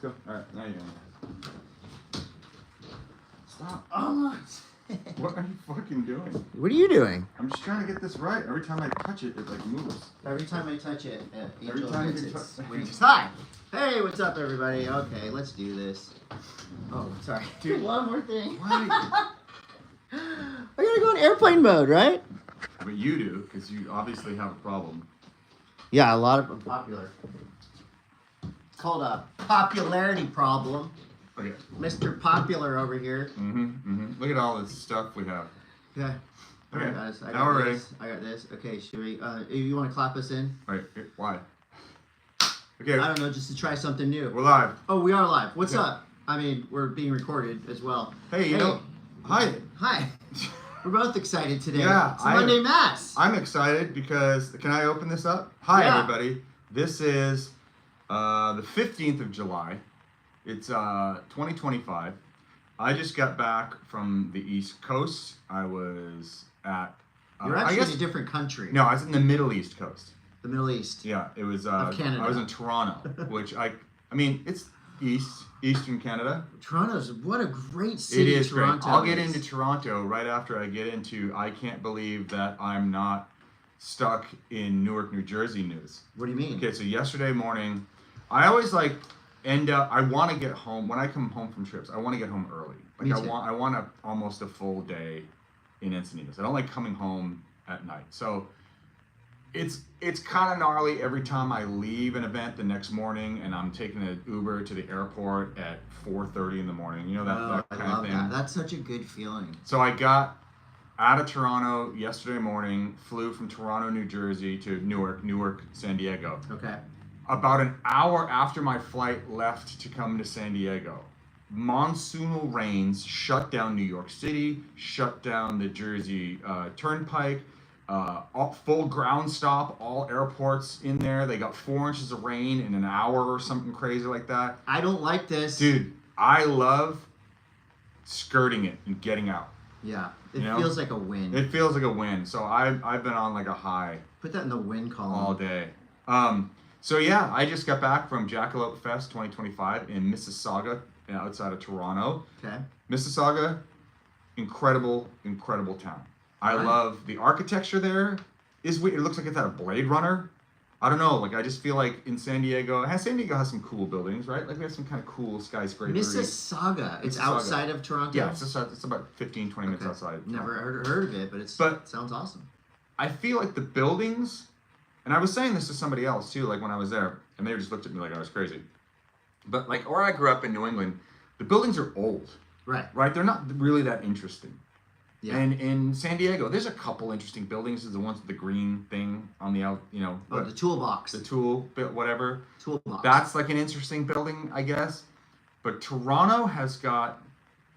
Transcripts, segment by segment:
Let's go. All right, now you're going. Stop. Oh. What are you fucking doing? What are you doing? I'm just trying to get this right. Every time I touch it, it like moves. Every time I touch it, Every Angel time hits you its touch- wings. Hi! Hey, what's up, everybody? Okay, let's do this. Oh, sorry. Dude. One more thing. Why? I gotta go in airplane mode, right? But you do, because you obviously have a problem. Yeah, a lot of them popular. It's called a popularity problem. Okay. Mr. Popular over here. Look at all this stuff we have. Okay. Okay. Alright, guys. I Now got we're this. I got this. Okay, should we? You want to clap us in? All right. Why? Okay. I don't know, just to try something new. We're live. Oh, we are live. What's Yeah. up? I mean, we're being recorded as well. Hey, you know. Hi. Hi. We're both excited today. Yeah, It's Monday M.A.S.S. I'm excited because, can I open this up? Hi, Yeah. everybody. This is the 15th of July. It's 2025. I just got back from the East Coast. I was at... You're actually in a different country. No, I was in the Middle East coast. The Middle East. Yeah, it was... Of Canada. I was in Toronto, which I mean, it's Eastern Canada. Toronto's, what a great city. It is Toronto great. I'll get is. into Toronto right after I get into I can't believe that I'm not stuck in Newark, New Jersey news. What do you mean? Okay, so yesterday morning, I always like end up, I want to get home, when I come home from trips, I want to get home early. Like Me I too. want almost a full day in Encinitas. I don't like coming home at night. So it's kind of gnarly every time I leave an event the next morning and I'm taking an Uber to the airport at 4:30 in the morning. You know, that I kind love of thing. that. That's such a good feeling. So I got out of Toronto yesterday morning, flew from Toronto, New Jersey to Newark, San Diego. Okay. About an hour after my flight left to come to San Diego, monsoonal rains shut down New York City, shut down the Jersey Turnpike, full ground stop, all airports in there. They got 4 inches of rain in an hour or something crazy like that. I don't like this. Dude, I love skirting it and getting out. Yeah. It You know? feels like a win. It feels like a win. So I've been on like a high Put that in the win column. all day. So yeah, I just got back from Jackalope Fest 2025 in Mississauga, outside of Toronto. Okay. Mississauga, incredible town. I Right. love the architecture there. Is weird. It looks like it's out of Blade Runner. I don't know. Like I just feel like in San Diego has some cool buildings, right? Like we have some kind of cool skyscrapers. Mississauga. It's Mississauga. outside of Toronto? Yeah, it's about 15, 20 minutes Okay. outside. Never heard of it, but it sounds awesome. I feel like the buildings, and I was saying this to somebody else too, like when I was there, and they just looked at me like I was crazy. But like where I grew up in New England, the buildings are old, right? They're not really that interesting. Yeah. And in San Diego, there's a couple interesting buildings. There's the ones with the green thing on the out, you know. Oh, the toolbox. The tool, whatever. Toolbox. That's like an interesting building, I guess. But Toronto has got,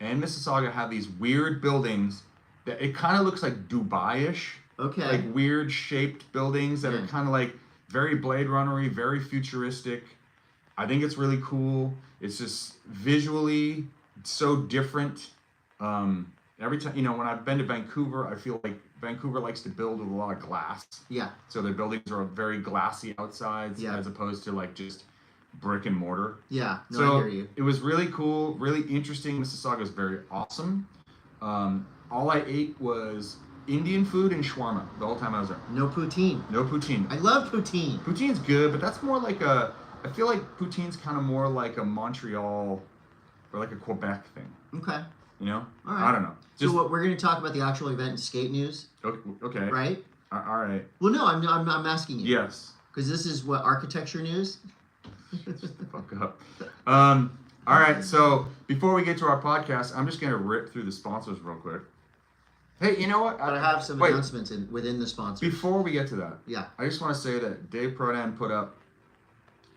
and Mississauga have these weird buildings that it kind of looks like Dubai-ish. Okay. Like weird shaped buildings that Yeah. are kind of like very Blade Runner-y, very futuristic. I think it's really cool. It's just visually so different. Every time, you know, when I've been to Vancouver, I feel like Vancouver likes to build with a lot of glass. Yeah. So their buildings are very glassy outsides Yeah. as opposed to like just brick and mortar. Yeah. No, So I hear you. it was really cool, really interesting. Mississauga is very awesome. All I ate was Indian food and shawarma the whole time I was there. No poutine. No poutine. I love poutine. Poutine's good, but that's more like I feel like poutine's kind of more like a Montreal or like a Quebec thing. Okay. You know? All right. I don't know. So what we're going to talk about the actual event in skate news, Okay. right? All right. Well, no, I'm asking you. Yes. Because this is what architecture news. Shut the fuck up. All right. So before we get to our podcast, I'm just gonna rip through the sponsors real quick. Hey, you know what? But I have some Wait. announcements within the sponsors. Before we get to that, Yeah. I just want to say that Dave Prodan put up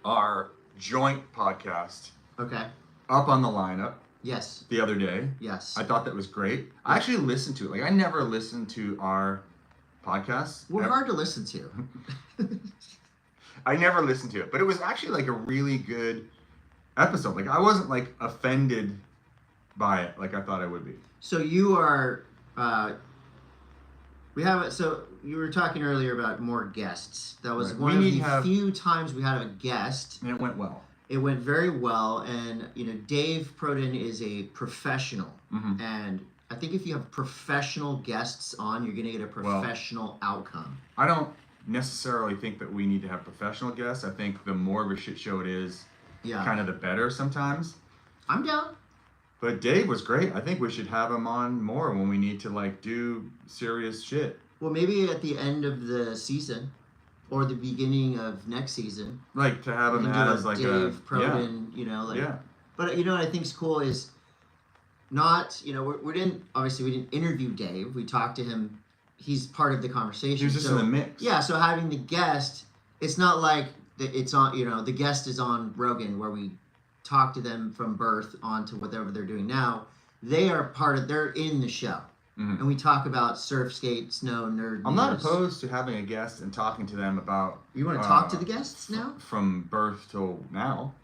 our joint podcast Okay. up on the lineup Yes. the other day. Yes. I thought that was great. I actually listened to it. Like I never listened to our podcast. We're hard to listen to. I never listened to it, but it was actually like a really good episode. Like I wasn't like offended by it like I thought I would be. So you are. We have. So you were talking earlier about more guests. That was Right. one We of need the to have- few times we had a guest, And it went well. It went very well, and Dave Proden is a professional, and I think if you have professional guests on, you're going to get a professional outcome. I don't necessarily think that we need to have professional guests. I think the more of a shit show it is, kind of the better sometimes. I'm down. But Dave was great. I think we should have him on more when we need to do serious shit. Well, maybe at the end of the season. Or the beginning of next season. To have him as Dave Proden, But what I think is cool is not, we didn't interview Dave. We talked to him. He's part of the conversation. He was just in the mix. Yeah, so having the guest, it's not like it's on, the guest is on Rogan where we talk to them from birth on to whatever they're doing now. They're in the show. And we talk about surf, skate, snow, nerd. I'm not opposed to having a guest and talking to them about. You want to talk to the guests now? From birth till now.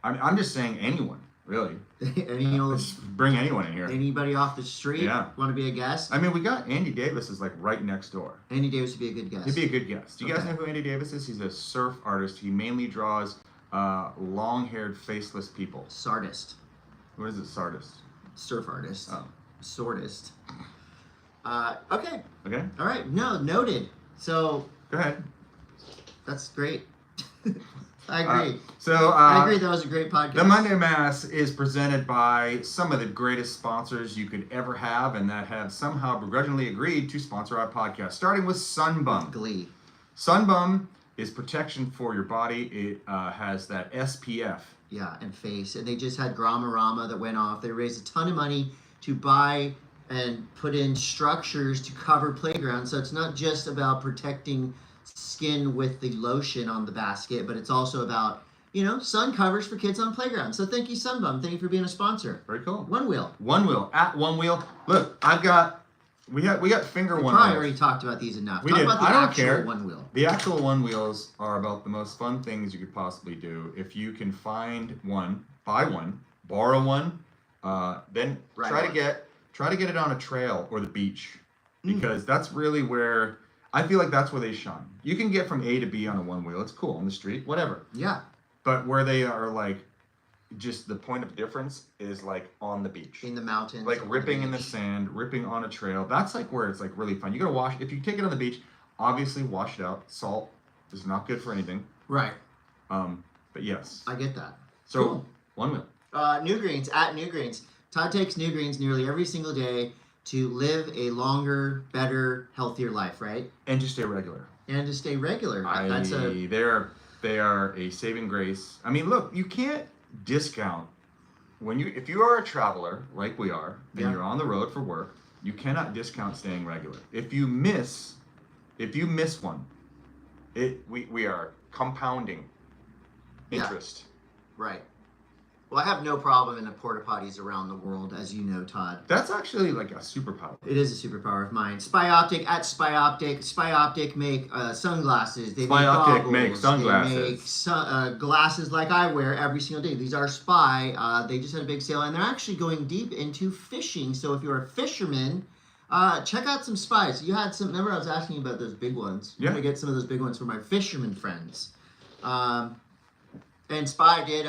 I'm just saying anyone, really. Bring anyone in here. Anybody off the street? Yeah. Want to be a guest? I mean, we got Andy Davis is right next door. Andy Davis would be a good guest. He'd be a good guest. Do you guys know who Andy Davis is? He's a surf artist. He mainly draws long-haired, faceless people. Sardist. What is it, sardist? Surf artist. Oh. Swordist. Okay. Okay. All right. No, noted. So. Go ahead. That's great. I agree. I agree. That was a great podcast. The Monday Mass is presented by some of the greatest sponsors you could ever have, and that have somehow begrudgingly agreed to sponsor our podcast. Starting with Sunbum. Glee. Sunbum is protection for your body. It has that SPF. Yeah, and face. And they just had Grammarama that went off. They raised a ton of money to buy and put in structures to cover playgrounds. So it's not just about protecting skin with the lotion on the basket, but it's also about, sun covers for kids on playgrounds. So thank you, Sunbum. Thank you for being a sponsor. Very cool. One Wheel. One Wheel. At One Wheel. Look, we got finger one. We probably already talked about these enough. We did. About the I don't actual care. One Wheel. The actual One Wheels are about the most fun things you could possibly do. If you can find one, buy one, borrow one, then try to get it on a trail or the beach, because that's really where I feel like that's where they shine. You can get from A to B on a One Wheel. It's cool on the street, whatever. Yeah. But where they are just the point of difference is on the beach. In the mountains. Ripping in the sand, ripping on a trail. That's where it's really fun. You gotta wash. If you take it on the beach, obviously wash it out. Salt is not good for anything. Right. But yes. I get that. So cool. One Wheel. New Greens, at New Greens. Todd takes New Greens nearly every single day to live a longer, better, healthier life, right? And to stay regular. They are a saving grace. I mean, look, you can't discount if you are a traveler like we are, and you're on the road for work, you cannot discount staying regular. If you miss one, we are compounding interest. Yeah. Right. Well, I have no problem in the porta potties around the world, as you know, Todd. That's actually a superpower. It is a superpower of mine. Spy Optic at Spy Optic. Spy Optic make sunglasses. They Spy make Optic goggles. make sunglasses. They make glasses like I wear every single day. These are Spy. They just had a big sale, and they're actually going deep into fishing. So if you're a fisherman, check out some Spies. You had some. Remember, I was asking you about those big ones. Yeah. I'm gonna get some of those big ones for my fisherman friends. And Spy did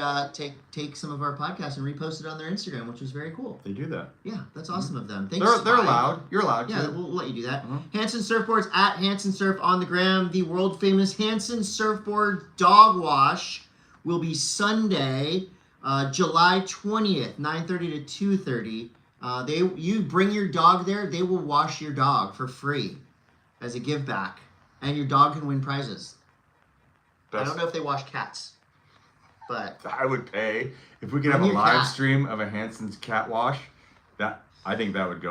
take some of our podcasts and repost it on their Instagram, which was very cool. They do that. Yeah, that's awesome of them. Thanks, they're allowed. You're allowed Yeah, to. we'll let you do that. Hanson Surfboards at Hanson Surf on the gram. The world famous Hanson Surfboard Dog Wash will be Sunday, July 20th, 9:30 to 2:30. You bring your dog there, they will wash your dog for free as a give back, and your dog can win prizes. I don't know if they wash cats. But I would pay if we could have a live stream of a Hanson's cat wash. I think that would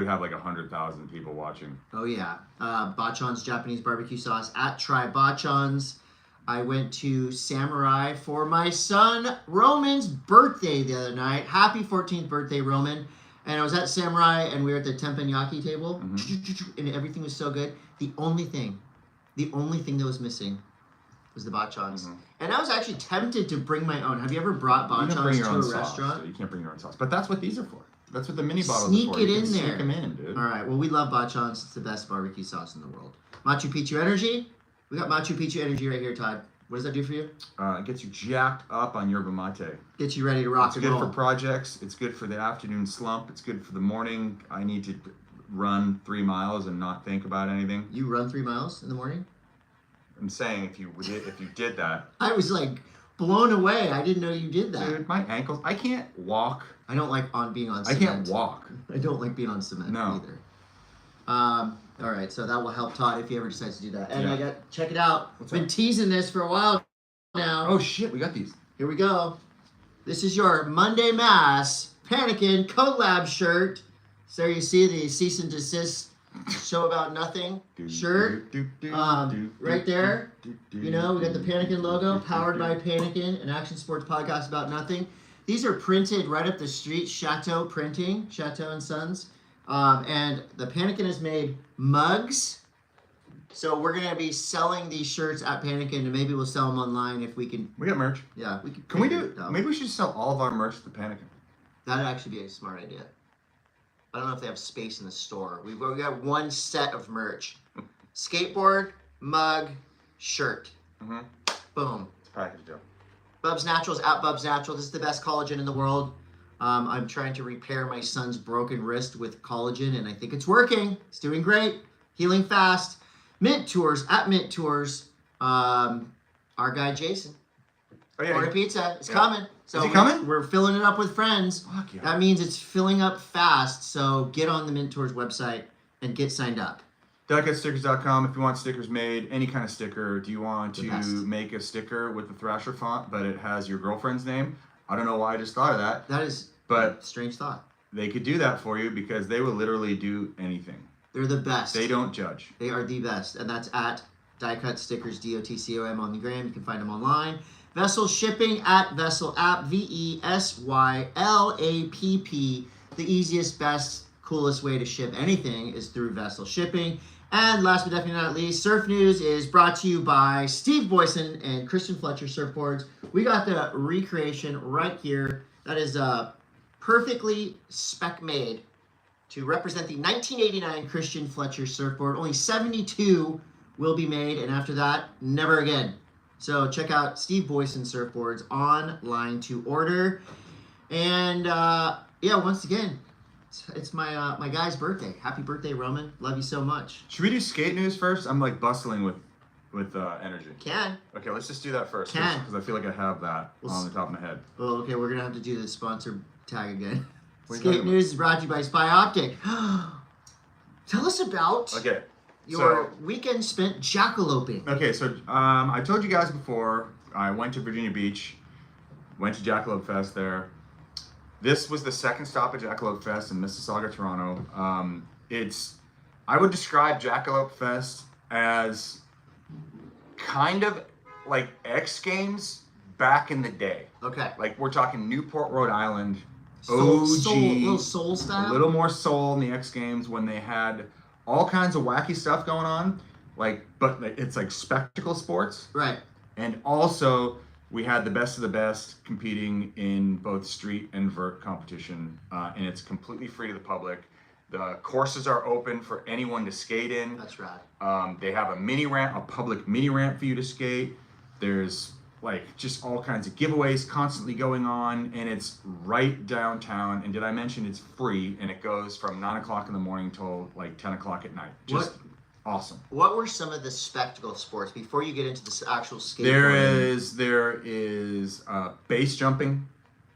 have 100,000 people watching. Oh yeah, Bachan's Japanese barbecue sauce at Try Bachan's. I went to Samurai for my son Roman's birthday the other night. Happy 14th birthday, Roman! And I was at Samurai, and we were at the teppanyaki table, and everything was so good. The only thing that was missing was the Bachan's. And I was actually tempted to bring my own. Have you ever brought Bachan's to a restaurant? So you can't bring your own sauce. But that's what these are for. That's what the mini bottles Sneak are for. it You in can there. Sneak them in, dude. All right. Well, we love Bachan's. It's the best barbecue sauce in the world. Machu Picchu Energy. We got Machu Picchu Energy right here, Todd. What does that do for you? It gets you jacked up on yerba mate. Gets you ready to rock It's and good roll. for projects. It's good for the afternoon slump. It's good for the morning. I need to run 3 miles and not think about anything. You run 3 miles in the morning? I'm saying if you did that. I was like blown away. I didn't know you did that. Dude, my ankles. I can't walk. I don't like being on I cement. can't walk. I don't like being on cement No. either. All right, so that will help Todd if he ever decides to do that. And Yeah. check it out. What's Been up? teasing this for a while now. Oh shit, we got these. Here we go. This is your Monday Mass Panickin collab shirt. So there you see the cease and desist show about nothing shirt. Right there. You know, we got the Panickin logo, powered by Panickin, an action sports podcast about nothing. These are printed right up the street, Chateau Printing, Chateau and Sons. And the Panickin has made mugs. So we're going to be selling these shirts at Panickin, and maybe we'll sell them online if we can. We got merch. Yeah, we can. Can we do? Maybe we should sell all of our merch at the Panickin. That'd actually be a smart idea. I don't know if they have space in the store. We got one set of merch: skateboard, mug, shirt. Mm-hmm. Boom. It's a package deal. Bubs Naturals at Bubs Natural. This is the best collagen in the world. I'm trying to repair my son's broken wrist with collagen, and I think it's working. It's doing great. Healing fast. Mint Tours at Mint Tours. Our guy Jason. Oh yeah. Order pizza. It's coming. So Is he coming? We're filling it up with friends. Fuck yeah. That means it's filling up fast. So get on the Mint Tours website and get signed up. DelicatStickers.com if you want stickers made, any kind of sticker. Do you want The to best. make a sticker with the Thrasher font, but it has your girlfriend's name? I don't know why I just thought of that, That is but a strange thought. they could do that for you because they will literally do anything. They're the best. They don't judge. They are the best. And that's at Die Cut Stickers, DOTCOM on the gram. You can find them online. Vessel Shipping at Vessel App, VESYLAPP. The easiest, best, coolest way to ship anything is through Vessel Shipping. And last but definitely not least, Surf News is brought to you by Steve Boysen and Christian Fletcher Surfboards. We got the recreation right here. That is perfectly spec made to represent the 1989 Christian Fletcher surfboard. Only 72 will be made, and after that, never again. So check out Steve Boysen Surfboards online to order. And yeah, once again, it's my my guy's birthday. Happy birthday, Roman. Love you so much. Should we do skate news first? I'm like bustling with energy. Can. Okay, let's just do that first Can. because I feel like I have that on the top of my head. Oh, okay, we're going to have to do the sponsor tag again. What are you Skate talking News is brought to you by Spy Optic. Tell us about Okay. your weekend spent jackaloping. Okay, so I told you guys before, I went to Virginia Beach, went to Jackalope Fest there. This was the second stop at Jackalope Fest in Mississauga, Toronto. I would describe Jackalope Fest as kind of like X Games back in the day. Okay. Like we're talking Newport, Rhode Island, Soul, OG, little soul style. a little more soul in the X Games when they had all kinds of wacky stuff going on, but it's like spectacle sports. Right. And also, we had the best of the best competing in both street and vert competition, and it's completely free to the public. The courses are open for anyone to skate in. That's right. They have a mini ramp, a public mini ramp for you to skate. There's like just all kinds of giveaways constantly going on, and it's right downtown. And did I mention it's free, and it goes from 9 o'clock in the morning till like 10 o'clock at night. Just awesome. What were some of the spectacle sports before you get into the actual skateboarding? There is base jumping.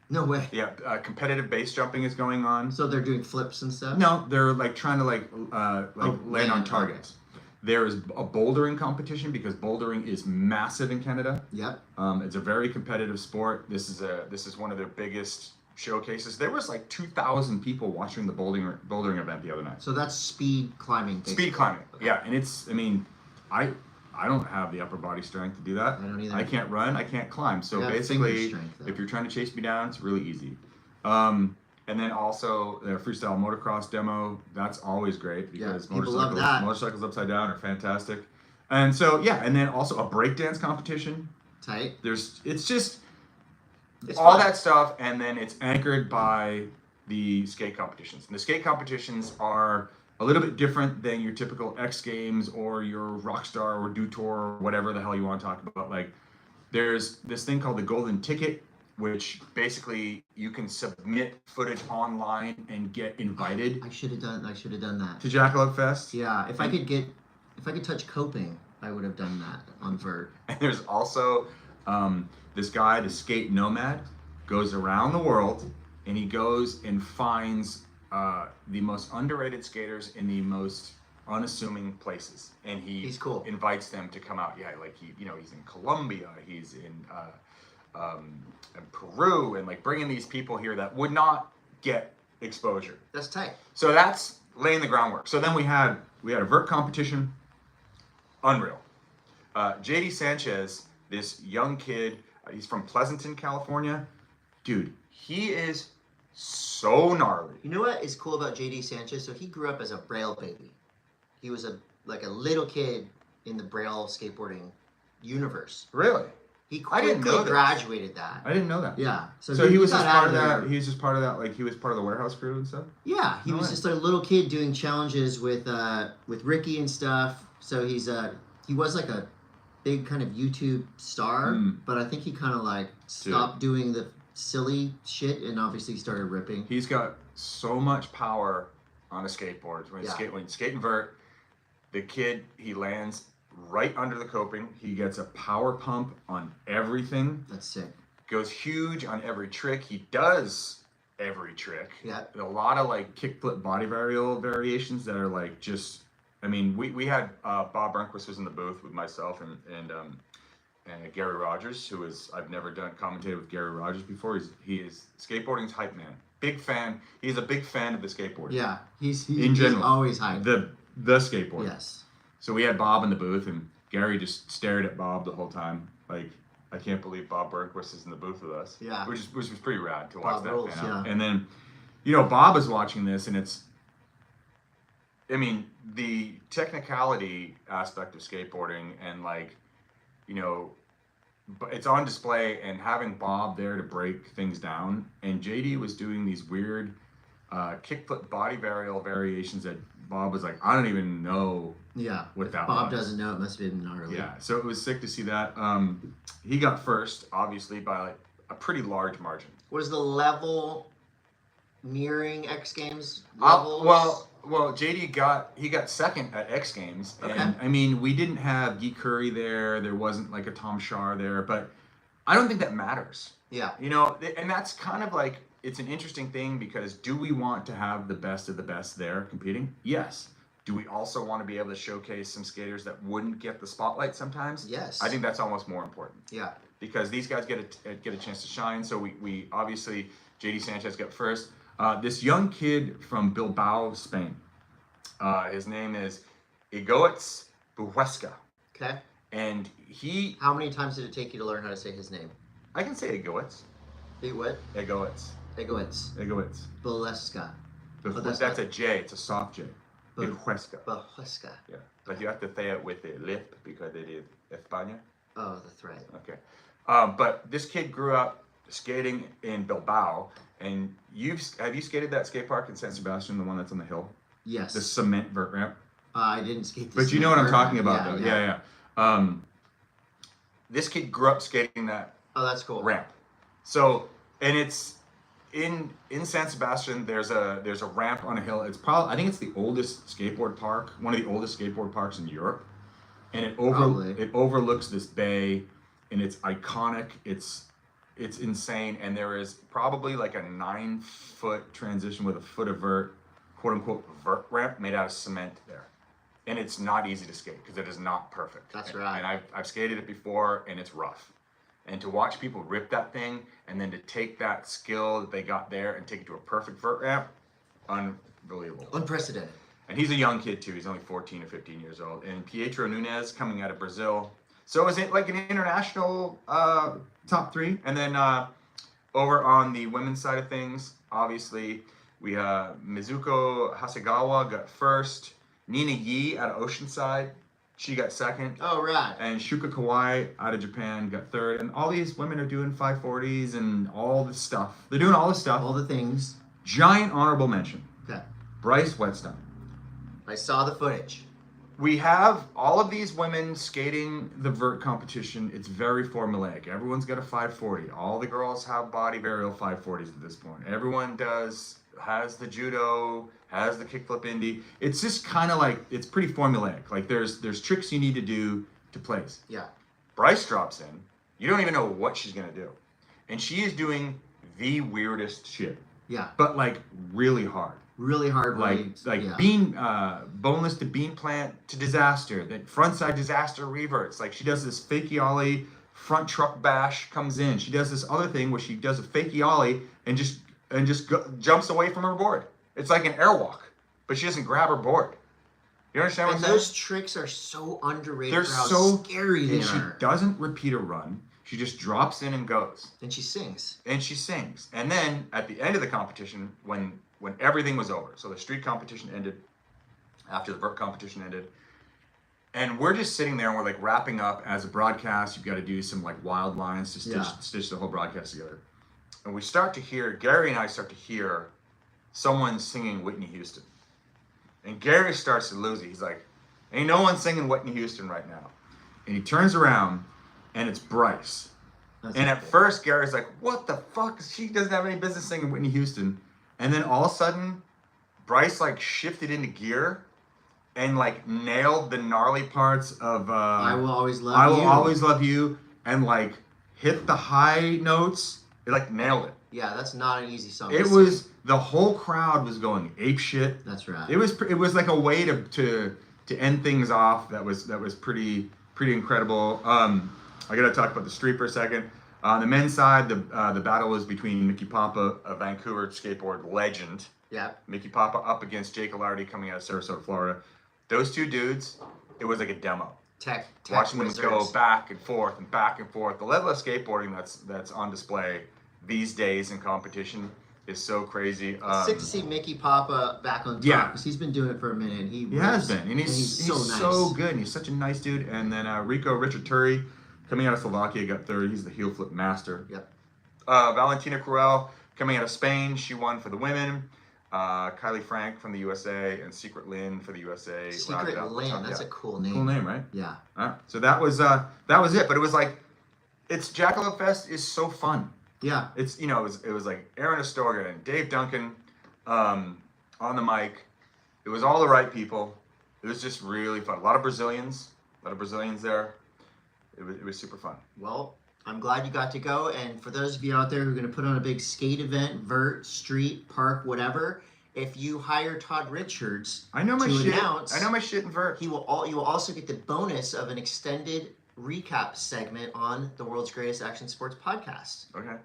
No way. Yeah, competitive base jumping is going on. So they're doing flips and stuff? No, they're like trying to land on targets. Okay. There is a bouldering competition because bouldering is massive in Canada. Yep. It's a very competitive sport. This is one of their biggest showcases. There was like 2,000 people watching the bouldering event the other night. So that's speed climbing. Basically. Speed climbing. Okay. Yeah, and I don't have the upper body strength to do that. I don't either. I can't run. I can't climb. So Yeah, basically, finger strength, though. if you're trying to chase me down, it's really easy. And then also the freestyle motocross demo. That's always great because people love that. motorcycles upside down are fantastic. And so yeah, and then also a breakdance competition. Tight. It's all fun. that stuff, and then it's anchored by the skate competitions. And the skate competitions are a little bit different than your typical X Games or your Rockstar or Dew Tour or whatever the hell you want to talk about. Like There's this thing called the golden ticket, which basically you can submit footage online and get invited I should have done that. to Jackalope Fest. Yeah, if I could touch coping, I would have done that on vert. And there's also this guy, the skate nomad, goes around the world and he goes and finds the most underrated skaters in the most unassuming places, and he's cool. Invites them to come out. Yeah, like he's in Colombia, he's in Peru, and like bringing these people here that would not get exposure. That's tight. So that's laying the groundwork. So then we had a vert competition, unreal. JD Sanchez, this young kid, he's from Pleasanton, California. Dude, he is so gnarly. You know what is cool about JD Sanchez? So he grew up as a Braille baby. He was a little kid in the Braille skateboarding universe. Really? He I didn't quickly know this. graduated that. I didn't know that. Yeah. So he was got just out part of there. that. He was just part of that. Like he was part of the warehouse crew and stuff. Yeah, he No was way. just a little kid doing challenges with Ricky and stuff. So he was like a big kind of YouTube star, but I think he kind of like stopped doing the silly shit and obviously started ripping. He's got so much power on a skateboard. When he's skating vert, the kid, he lands right under the coping. He gets a power pump on everything. That's sick. Goes huge on every trick. He does every trick. Yeah. A lot of like kickflip body variations that are like just. I mean, we had Bob Burnquist was in the booth with myself and Gary Rogers, who is I've never commentated with Gary Rogers before. He is skateboarding's hype man. Big fan. He's a big fan of the skateboard. Yeah, he's always hype. The skateboard. Yes. So we had Bob in the booth, and Gary just stared at Bob the whole time. Like, I can't believe Bob Burnquist is in the booth with us. Yeah. Which was pretty rad to watch Bob that rules, fan out. yeah. And then, Bob is watching this, and the technicality aspect of skateboarding and it's on display, and having Bob there to break things down. And JD was doing these weird kickflip body variations that Bob was like, I don't even know what that Bob was. doesn't know, it must have been gnarly. Yeah, so it was sick to see that. He got first, obviously, by like a pretty large margin. Was the level nearing X Games levels? Well, JD got second at X Games, and Okay. We didn't have Guy Curry there. There wasn't like a Tom Shar there, but I don't think that matters. Yeah. And that's kind of like it's an interesting thing because do we want to have the best of the best there competing? Yes. Do we also want to be able to showcase some skaters that wouldn't get the spotlight sometimes? Yes. I think that's almost more important. Yeah. Because these guys get a chance to shine. So we obviously JD Sanchez got first. This young kid from Bilbao, Spain. His name is Yago Dora. Okay. And How many times did it take you to learn how to say his name? I can say Yago. Hey, what? Yago. Egoitz. Boleska. That's a J. It's a soft J. Boleska. Boleska. Yeah. But you have to say it with the lip because it is España. Oh, that's right. Okay. But this kid grew up skating in Bilbao, and have you skated that skate park in San Sebastian, the one that's on the hill? Yes. The cement vert ramp. I didn't skate this. But you know what I'm talking about, yeah, though. Yeah. Yeah. This kid grew up skating that Oh, that's cool. ramp. So, and it's in San Sebastian. There's a ramp on a hill. I think it's the oldest skateboard park, one of the oldest skateboard parks in Europe, and it overlooks this bay, and it's iconic. It's insane, and there is probably like a 9-foot transition with a foot of vert, quote unquote vert ramp made out of cement there, and it's not easy to skate because it is not perfect. That's right. And I've skated it before, and it's rough. And to watch people rip that thing, and then to take that skill that they got there and take it to a perfect vert ramp, unbelievable. Unprecedented. And he's a young kid too. He's only 14 or 15 years old. And Pietro Nunez coming out of Brazil. So is it like an international top 3? And then over on the women's side of things, obviously we Mizuko Hasegawa got first. Nina Yi out of Oceanside, she got second. Oh, right. And Shuka Kawai out of Japan got third. And all these women are doing 540s and all this stuff. They're doing all this stuff. All the things. Giant honorable mention. Okay. Bryce Whetstone. I saw the footage. we have all of these women skating the vert competition. It's very formulaic. Everyone's got a 540. All the girls have body varial 540s at this point. Everyone has the judo, has the kickflip indie. It's just kind of like, it's pretty formulaic. Like there's tricks you need to do to place. Yeah. Bryce drops in. You don't even know what she's gonna do, and she is doing the weirdest shit. Yeah. But like really hard. Really hard. Like bean boneless to bean plant to disaster. That frontside disaster reverts. Like she does this fakey ollie, front truck bash comes in. She does this other thing where she does a fakey ollie and just jumps away from her board. It's like an airwalk, but she doesn't grab her board. You understand what I'm saying? And those tricks are so underrated. They're for how so scary they are. She doesn't repeat a run. She just drops in and goes. And she sings. And then at the end of the competition, when everything was over, so the street competition ended, after the vert competition ended, and we're just sitting there and we're like wrapping up as a broadcast. You've got to do some like wild lines to stitch the whole broadcast together. And we start to hear, Gary and I start to hear someone singing Whitney Houston. And Gary starts to lose it. He's like, ain't no one singing Whitney Houston right now. And he turns around and it's Bryce. And at first Gary's like, what the fuck? She doesn't have any business singing Whitney Houston. And then all of a sudden, Bryce like shifted into gear and like nailed the gnarly parts of I Will Always Love You. I Will Always Love You, and like hit the high notes. It like nailed it. Yeah, that's not an easy song. It was, the whole crowd was going ape shit. That's right. It was like a way to end things off that was pretty incredible. I gotta talk about the street for a second. On the men's side, the battle was between Mickey Papa, a Vancouver skateboard legend. Yeah. Mickey Papa up against Jake Alardi coming out of Sarasota, Florida. Those two dudes, it was like a demo. Tech Watching wizards. them go back and forth and back and forth. The level of skateboarding that's on display these days in competition is so crazy. It's sick to see Mickey Papa back on top. Yeah. Because he's been doing it for a minute. He has been. And he's so nice. So good. And he's such a nice dude. And then Richard Turi, coming out of Slovakia, got third. He's the heel flip master. Yep. Valentina Cruel, coming out of Spain, she won for the women. Kylie Frank from the USA and Secret Lynn for the USA. Secret Lynn, that's a cool name. Cool name, right? Yeah. So that was it. But it was like, it's Jackalope Fest is so fun. Yeah. It's it was like Aaron Astorga and Dave Duncan on the mic. It was all the right people. It was just really fun. A lot of Brazilians there. It was super fun. Well, I'm glad you got to go. And for those of you out there who are going to put on a big skate event, vert, street, park, whatever, if you hire Todd Richards announce, I know my shit in vert. you will also get the bonus of an extended recap segment on the World's Greatest Action Sports podcast. Okay.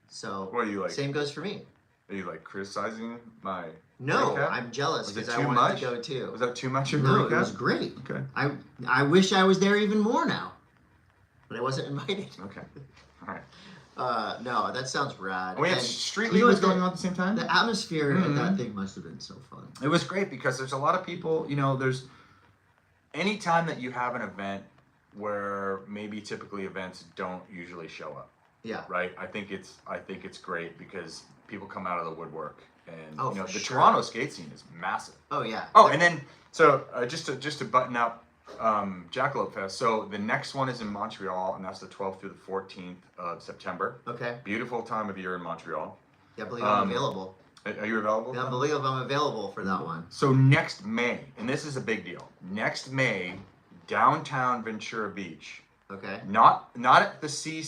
So what are you like? Same goes for me. Are you like criticizing my No, recap? I'm jealous Was it because I too wanted much? to go too. Was that too much of a No, recap? it was great. Okay. I wish I was there even more now, but I wasn't invited. Okay. All right. No, that sounds rad. We had And Street you League know was what, going on at the same time. The atmosphere at that thing must have been so fun. It was great because there's a lot of people. There's any time that you have an event where maybe typically events don't usually show up. Yeah. Right. I think it's great because people come out of the woodwork, and the sure. Toronto skate scene is massive. Oh yeah. Oh, and then so just to button up Jackalope Fest. So the next one is in Montreal, and that's the 12th through the 14th of September. Okay. Beautiful time of year in Montreal. Yeah, I believe I'm available. Are you available? Yeah, I believe I'm available for that one. So next May, and this is a big deal. Next May, downtown Ventura Beach. Okay. Not at the C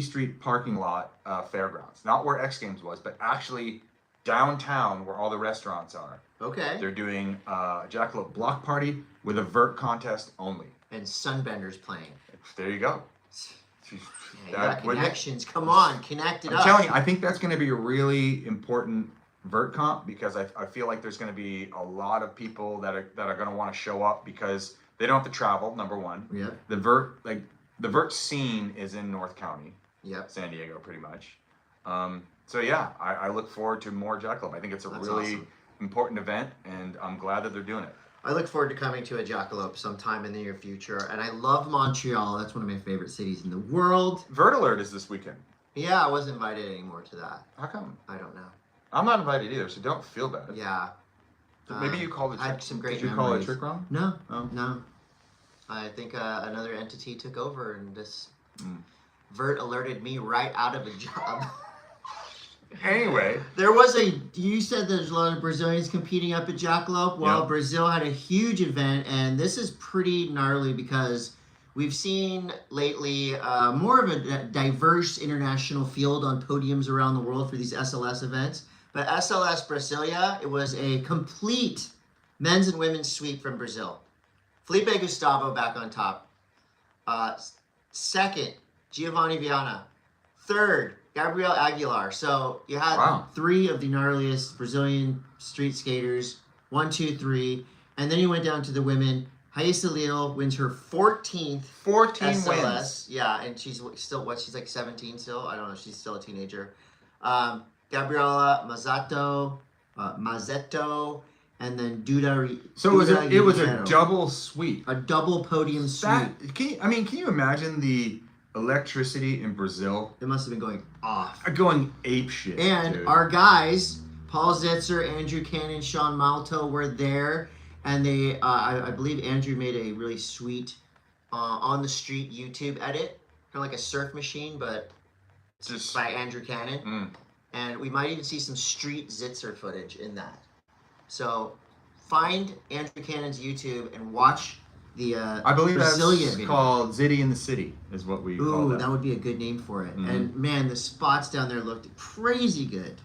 Street parking lot fairgrounds. Not where X Games was, but actually downtown where all the restaurants are. Okay. They're doing a Jackalope block party with a vert contest only. And Sunbender's playing. There you go. Yeah, you got connections. Come on, connect it up. I'm telling you, I think that's going to be a really important vert comp because I feel like there's going to be a lot of people that are going to want to show up because they don't have to travel. Number one. Yeah. The vert scene is in North County. Yep. San Diego, pretty much. So yeah, I look forward to more Jackalope. I think it's a really awesome. important event, and I'm glad that they're doing it. I look forward to coming to a Jackalope sometime in the near future, and I love Montreal. That's one of my favorite cities in the world. Vert Alert is this weekend. Yeah, I wasn't invited anymore to that. How come? I don't know. I'm not invited either, so don't feel bad. Yeah. Maybe you called it. I had some great Did you memories. call it trick wrong? No, Oh. no. I think another entity took over, and this Vert alerted me right out of a job. Anyway, you said there's a lot of Brazilians competing up at Jackalope. Well, Brazil had a huge event, and this is pretty gnarly because we've seen lately more of a diverse international field on podiums around the world for these SLS events. But SLS Brasilia, it was a complete men's and women's sweep from Brazil. Felipe Gustavo back on top. Second, Giovanni Viana. Third, Gabriel Aguilar. So you had 3 of the gnarliest Brazilian street skaters. 1, 2, 3. And then you went down to the women. Raíssa Leal wins her 14th 14 SLS. wins. Yeah, and she's still, she's like 17 still? I don't know. She's still a teenager. Gabriela Mazzetto, and then Duda. So it was a double sweep. A double podium sweep. Can you imagine the electricity in Brazil? It must have been going off. Going ape shit. And dude. our guys, Paul Zetzer, Andrew Cannon, Sean Malto were there, and they, I believe Andrew made a really sweet on the street YouTube edit, kind of like a surf machine, but just by Andrew Cannon. And we might even see some street Zitzer footage in that. So find Andrew Cannon's YouTube and watch the I believe Brasilia that's video. Called Zitty in the City is what we call that. That would be a good name for it. And man, the spots down there looked crazy good.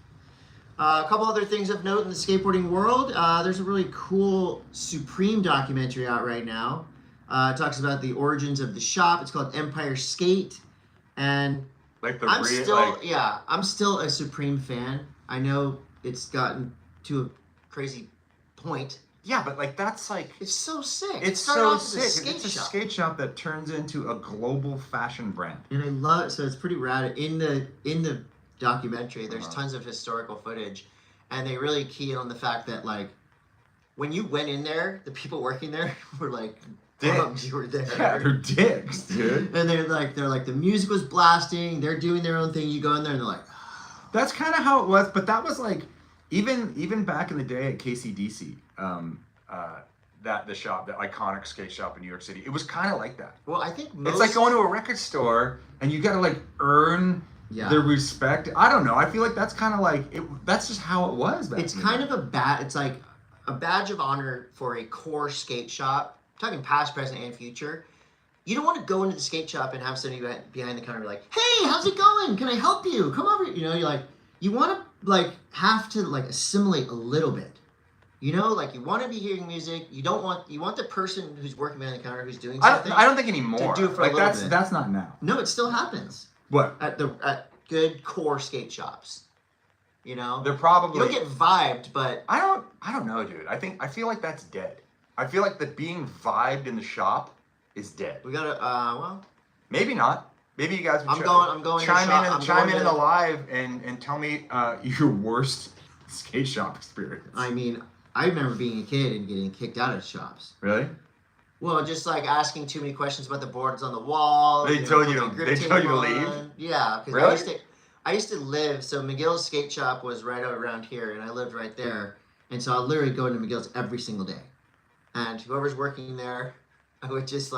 A couple other things of note in the skateboarding world. There's a really cool Supreme documentary out right now. It talks about the origins of the shop. It's called Empire Skate. And I'm still a Supreme fan. I know it's gotten to a crazy point. Yeah, but like that's like it's so sick. It's so sick. It's a skate shop that turns into a global fashion brand. And I love it. So it's pretty rad. In the documentary, there's tons of historical footage, and they really key in on the fact that like when you went in there, the people working there were like dicks. You were there. Yeah, they're dicks, dude. And they're like the music was blasting. They're doing their own thing. You go in there and they're like, that's kind of how it was. But that was like even back in the day at KCDC, the shop, that iconic skate shop in New York City, it was kind of like that. Well, I think it's like going to a record store and you got to like earn the respect. I don't know. I feel like that's kind of like that's just how it was back then. It's kind of it's like a badge of honor for a core skate shop. I'm talking past, present, and future. You don't want to go into the skate shop and have somebody behind the counter be like, "Hey, how's it going? Can I help you? Come over." You know, you want to have to assimilate a little bit. You know, you want to be hearing music. You want the person who's working behind the counter who's doing something. I don't think anymore. To do for a little bit. That's not now. No, it still happens. What? At good core skate shops. You know? They're probably you don't get vibed, but I don't know, dude. I feel like that's dead. I feel like the being vibed in the shop is dead. We gotta maybe not. Maybe you guys would I'm going chime in the live and tell me your worst skate shop experience. I mean, I remember being a kid and getting kicked out of shops. Really? Well, just asking too many questions about the boards on the wall. They told you to leave? Yeah, because really? I used to live, so McGill's skate shop was right around here, and I lived right there. And so I'd literally go into McGill's every single day. And whoever's working there, I would just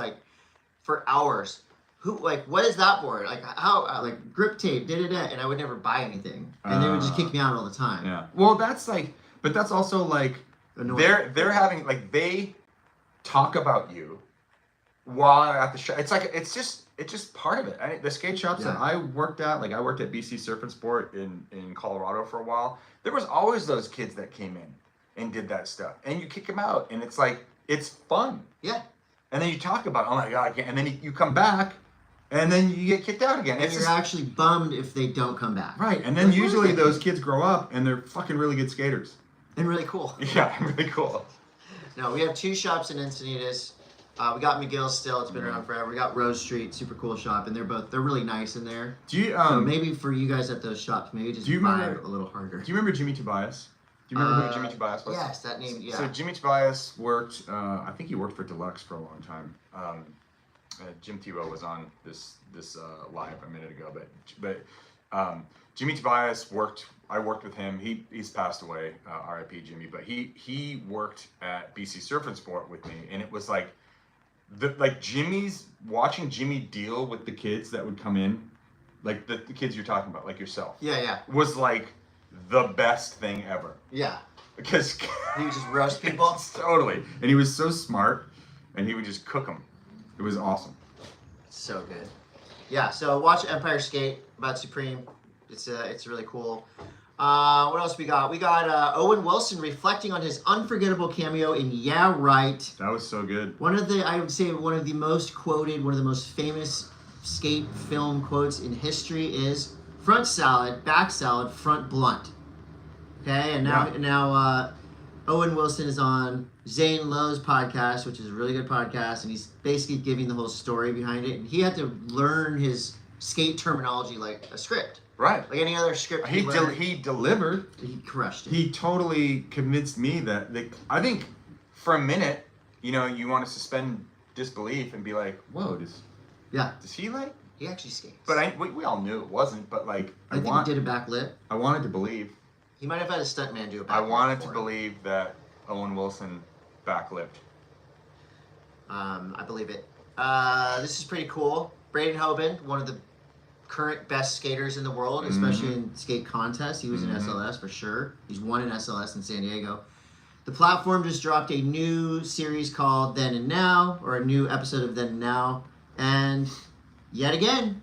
for hours, what is that board? How, grip tape, da-da-da, and I would never buy anything. And they would just kick me out all the time. Yeah. Well, that's but that's also annoying. They're having, they talk about you while at the shop. It's just part of it. The skate shops that I worked at, I worked at BC Surf and Sport in Colorado for a while. There was always those kids that came in and did that stuff, and you kick them out, and it's fun. Yeah. And then you talk about, oh my god, I can't. And then you come back, and then you get kicked out again. And you're actually bummed if they don't come back. Right. And then usually those kids grow up and they're fucking really good skaters. And really cool. Yeah, really cool. No, we have 2 shops in Encinitas. We got McGill's still. It's been around forever. We got Rose Street, super cool shop, and they're really nice in there. Do you so maybe for you guys at those shops, maybe just vibe a little harder. Do you remember Jimmy Tobias? Do you remember who Jimmy Tobias was? Yes, that name. Yeah. So Jimmy Tobias worked. I think he worked for Deluxe for a long time. Jim Tebow was on this live a minute ago, but Jimmy Tobias worked I worked with him. He's passed away, R.I.P. Jimmy. But he worked at BC Surf and Sport with me, and it was like watching Jimmy deal with the kids that would come in, like the kids you're talking about, like yourself. Yeah. Was like the best thing ever. Yeah. Because he would just roast people. Totally, and he was so smart, and he would just cook them. It was awesome. So good. Yeah. So watch Empire Skate about Supreme. It's really cool. What else we got? We got Owen Wilson reflecting on his unforgettable cameo in Yeah Right. That was so good. I would say one of the most quoted, one of the most famous skate film quotes in history is "Front salad, back salad, front blunt." Okay, and now Owen Wilson is on Zane Lowe's podcast, which is a really good podcast, and he's basically giving the whole story behind it. And he had to learn his skate terminology like a script. Right. Like any other script he delivered. He crushed it. He totally convinced me that I think for a minute, you want to suspend disbelief and be like, whoa, does he like? He actually skates. But we all knew it wasn't, but like I think he did a backlit. I wanted to believe. He might have had a stuntman do a backlit. I wanted to believe that Owen Wilson backlipped. I believe it. This is pretty cool. Braden Hoban, one of the current best skaters in the world, especially in skate contests. He was in SLS for sure. He's won an SLS in San Diego. The platform just dropped a new series called Then and Now, or a new episode of Then and Now. And yet again,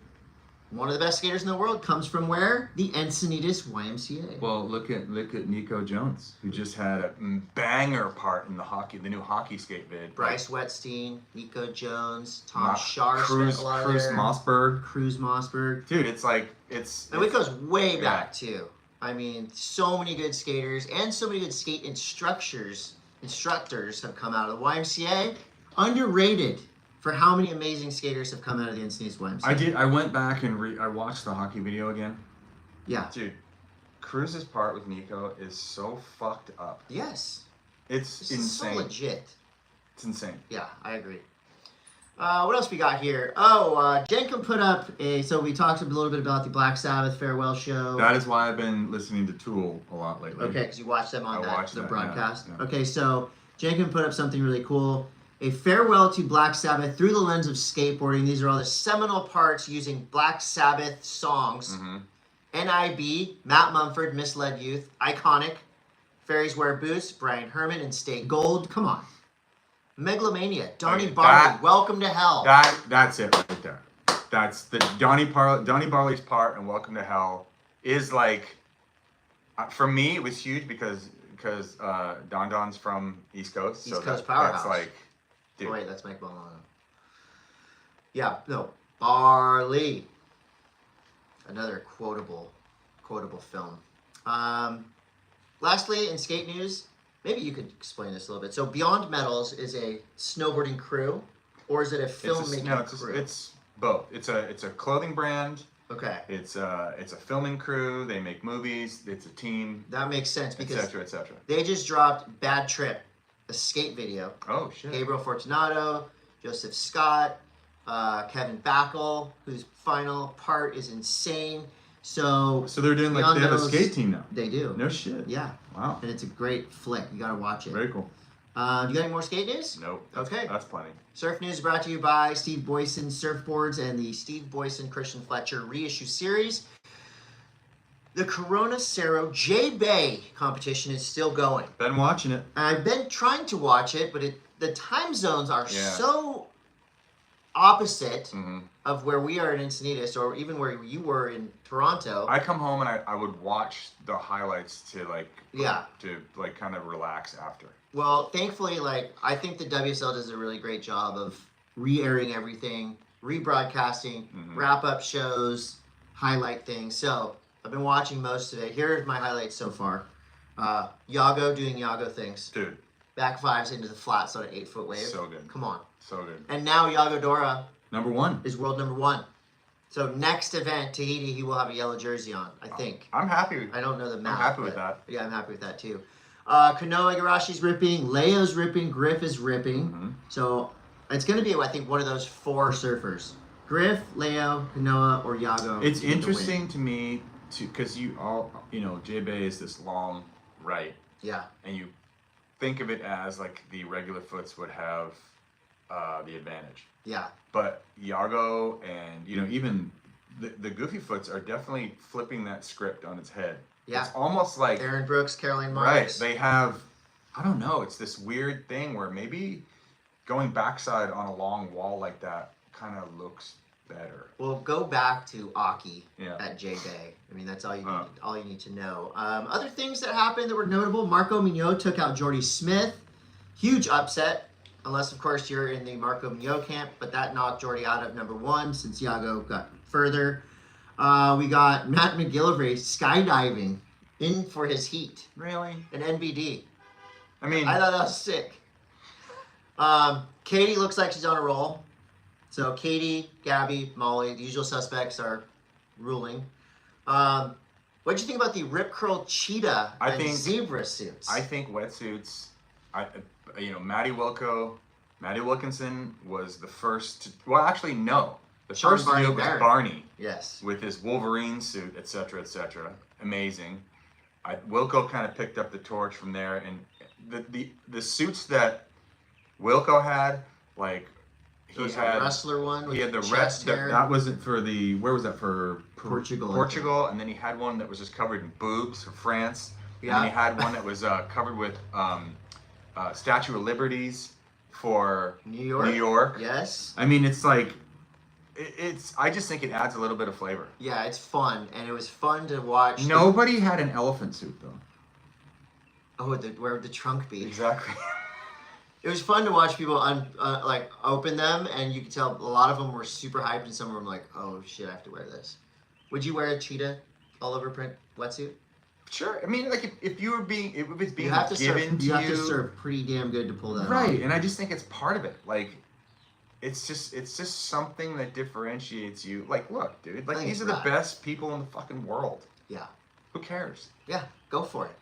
one of the best skaters in the world comes from where? The Encinitas YMCA. Well, look at Nico Jones, who just had a banger part in the new hockey skate vid. Bryce Wetstein, Nico Jones, Tom Scharf, Cruz Mossberg. Dude, it's and it goes way back too. I mean, so many good skaters and so many good skate instructors have come out of the YMCA. Underrated for how many amazing skaters have come out of the Encinitas YMCA. I went back and I watched the hockey video again. Yeah. Dude, Cruz's part with Nico is so fucked up. Yes. It's insane. So legit. It's insane. Yeah, I agree. What else we got here? Jenkem put up so we talked a little bit about the Black Sabbath farewell show. That is why I've been listening to Tool a lot lately. Okay, because you watched them on the broadcast. Yeah. Okay, so Jenkem put up something really cool. A farewell to Black Sabbath through the lens of skateboarding. These are all the seminal parts using Black Sabbath songs. NIB, Matt Mumford, Misled Youth, Iconic, Fairies Wear Boots, Brian Herman, and Stay Gold. Come on. Megalomania, Donnie Barley, Welcome to Hell. That's it right there. That's the Donnie Barley's part and Welcome to Hell is like, for me, it was huge because Don Don's from East Coast. East Coast powerhouse. That's like, dude. Oh, wait, that's Mike Bellano. Yeah, no, Barley. Another quotable film. Lastly, in skate news, maybe you could explain this a little bit. So Beyond Metals is a snowboarding crew, or is it a filmmaking crew? It's both. It's a clothing brand. Okay. It's a filming crew. They make movies. It's a team. That makes sense because et cetera. They just dropped Bad Trip, a skate video. Oh shit. Gabriel Fortunato, Joseph Scott, Kevin Backel, whose final part is insane. So they're doing like they have a skate team now. They do. No shit. Yeah. Wow. And it's a great flick. You gotta watch it. Very cool. Do you got any more skate news? Nope. Okay. That's plenty. Surf News brought to you by Steve Boysen Surfboards and the Steve Boysen Christian Fletcher reissue series. The Corona Cerro J-Bay competition is still going. Been watching it. I've been trying to watch it, but the time zones are so opposite of where we are in Encinitas or even where you were in Toronto. I come home and I would watch the highlights to kind of relax after. Well, thankfully, I think the WSL does a really great job of re-airing everything, rebroadcasting, wrap-up shows, highlight things. So I've been watching most of it. Here are my highlights so far. Yago doing Yago things. Dude. Back fives into the flats on an 8-foot wave. So good. Come on. So good. And now Yago Dora. Number one. Is world number one. So next event, Tahiti, he will have a yellow jersey on, I think. I'm happy. I don't know the map. I'm happy with that. Yeah, I'm happy with that too. Kanoa Igarashi's ripping, Leo's ripping, Griff is ripping. So it's going to be, I think, one of those four surfers. Griff, Leo, Kanoa, or Yago. It's interesting to me to, because J-Bay is this long right, Yeah. and you think of it as like the regular foots would have the advantage. Yeah. But Yago and even the goofy foots are definitely flipping that script on its head. Yeah. It's almost like Aaron Brooks, Caroline right. Marks. They have, I don't know. It's this weird thing where maybe going backside on a long wall like that kind of looks better. Well, go back to Aki Yeah. at J-Bay. I mean, that's all you need to know. Other things that happened that were notable: Marco Mignot took out Jordy Smith. Huge upset, unless of course you're in the Marco Mignot camp, but that knocked Jordy out of number 1 since Yago got further. We got Matt McGillivray skydiving in for his heat. Really? An NBD. I mean, I thought that was sick. Katie looks like she's on a roll. So Katie, Gabby, Molly, the usual suspects are ruling. What did you think about the Rip Curl Cheetah and zebra suits? I think wetsuits. Maddie Wilkinson was the first to. Well, actually, no. The first to do it was Barney. Yes. With his Wolverine suit, etc., etc. Amazing. Wilco kind of picked up the torch from there, and the suits that Wilco had, like. He had a wrestler one. He had the rest. That wasn't for the. Where was that for? Portugal. Portugal, and then he had one that was just covered in boobs for France. Yeah. And then he had one that was covered with Statue of Liberties for New York. New York. Yes. I mean, it's like, I just think it adds a little bit of flavor. Yeah, it's fun, and it was fun to watch. Nobody had an elephant suit though. Oh, where would the trunk be? Exactly. It was fun to watch people open them, and you could tell a lot of them were super hyped, and some of them were like, "Oh shit, I have to wear this." Would you wear a cheetah all over print wetsuit? Sure. I mean, like if you were being, if it's being you have to given surf, to you, have to surf pretty damn good to pull that right. off. And I just think it's part of it. Like, it's just something that differentiates you. Like, look, dude, like these are the best people in the fucking world. Yeah. Who cares? Yeah, go for it.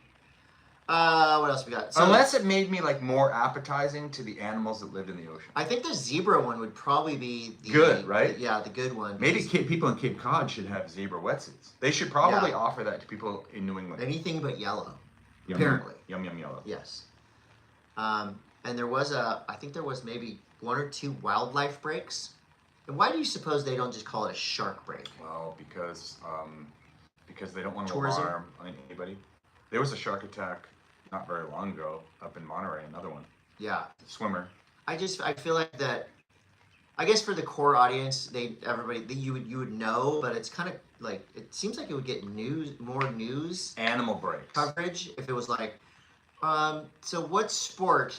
What else we got? So, unless it made me like more appetizing to the animals that lived in the ocean. I think the zebra one would probably be the good, right? The good one. Maybe people in Cape Cod should have zebra wetsuits. They should probably offer that to people in New England. Anything but yellow, yum, apparently. Yum yellow. Yes. And there was I think there was maybe 1 or 2 wildlife breaks. And why do you suppose they don't just call it a shark break? Well, because they don't want to Tourism? alarm anybody. There was a shark attack not very long ago up in Monterey, another one. Yeah. Swimmer. I feel like that. I guess for the core audience, you would know, but it's kind of like it seems like it would get more news Animal breaks. coverage if it was like, so what sport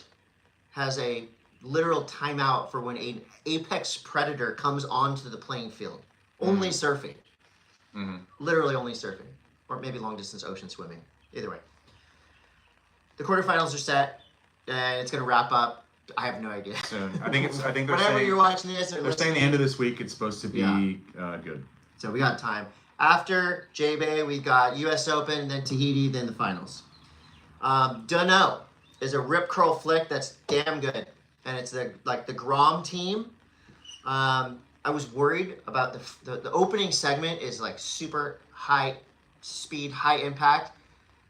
has a literal timeout for when an apex predator comes onto the playing field? Only surfing. Mm-hmm. Literally only surfing, or maybe long distance ocean swimming. Either way. The quarterfinals are set, and it's going to wrap up. I have no idea. Soon. I think they're Whenever saying you're watching this, they're saying the end of this week. It's supposed to be good. So we got time. After J-Bay, we got U.S. Open, then Tahiti, then the finals. Dunno is a rip curl flick that's damn good, and it's the Grom team. I was worried about the opening segment is like super high speed, high impact.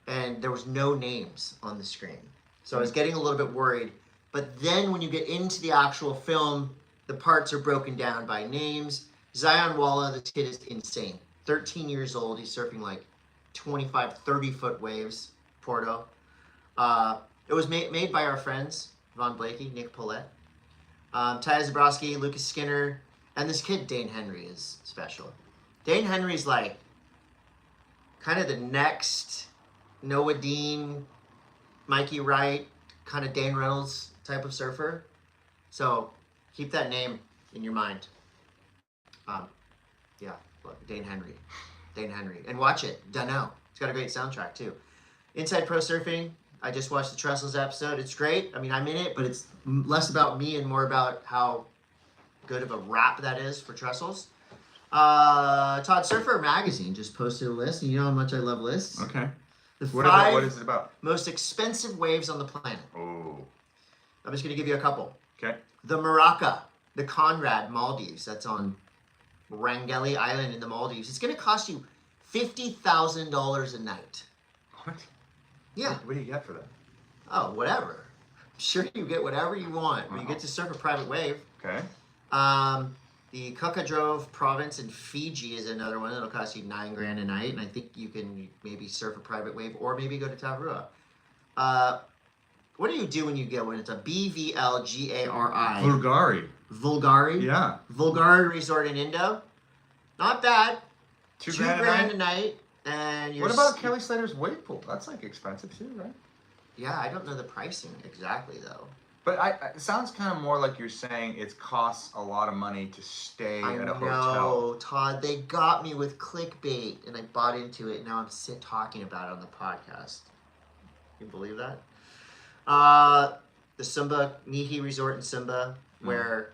And there was no names on the screen. So I was getting a little bit worried. But then when you get into the actual film, the parts are broken down by names. Zion Walla, this kid is insane. 13 years old. He's surfing like 25, 30-foot waves, Porto. It was made by our friends, Von Blakey, Nick Paulette, Ty Zabrowski, Lucas Skinner, and this kid, Dane Henry, is special. Dane Henry's like kind of the next Noah Dean, Mikey Wright, kind of Dane Reynolds type of surfer. So keep that name in your mind. Look, Dane Henry. And watch it, Dunno. It's got a great soundtrack too. Inside Pro Surfing, I just watched the Trestles episode. It's great. I mean, I'm in it, but it's less about me and more about how good of a rap that is for Trestles. Todd Surfer Magazine just posted a list, and you know how much I love lists. Okay. The what is it about? Most expensive waves on the planet. Oh. I'm just going to give you a couple. Okay. The Maraca, the Conrad, Maldives. That's on Rangeli Island in the Maldives. It's going to cost you $50,000 a night. What? Yeah. What do you get for that? Oh, whatever. I'm sure you get whatever you want. Wow. You get to surf a private wave. Okay. The Cocodrove province in Fiji is another one that'll cost you $9,000 a night, and I think you can maybe surf a private wave or maybe go to Tavarua. What do you do when you get when it's a BVLGARI? Vulgari. Vulgari? Yeah. Vulgari Resort in Indo. Not bad. $2,000 $2,000 a night. And you're What about Kelly Slater's wave pool? That's like expensive too, right? Yeah, I don't know the pricing exactly though. But it sounds kind of more like you're saying it costs a lot of money to stay at a hotel. I know, Todd. They got me with clickbait, and I bought into it. And now I'm talking about it on the podcast. Can you believe that? The Sumba Nihi Resort in Sumba, where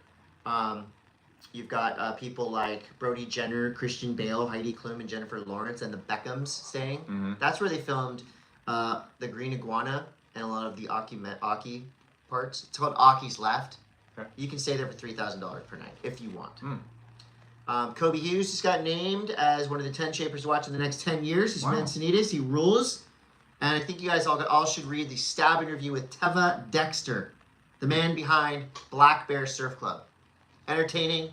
you've got people like Brody Jenner, Christian Bale, Heidi Klum, and Jennifer Lawrence, and the Beckhams staying. Mm-hmm. That's where they filmed the Green Iguana and a lot of the Aki parts. It's called Aki's Left. Okay. You can stay there for $3,000 per night if you want. Kobe Hughes just got named as one of the 10 shapers to watch in the next 10 years. He's from Encinitas. He rules. And I think you guys all should read the stab interview with Teva Dexter, the man behind Black Bear Surf Club. Entertaining,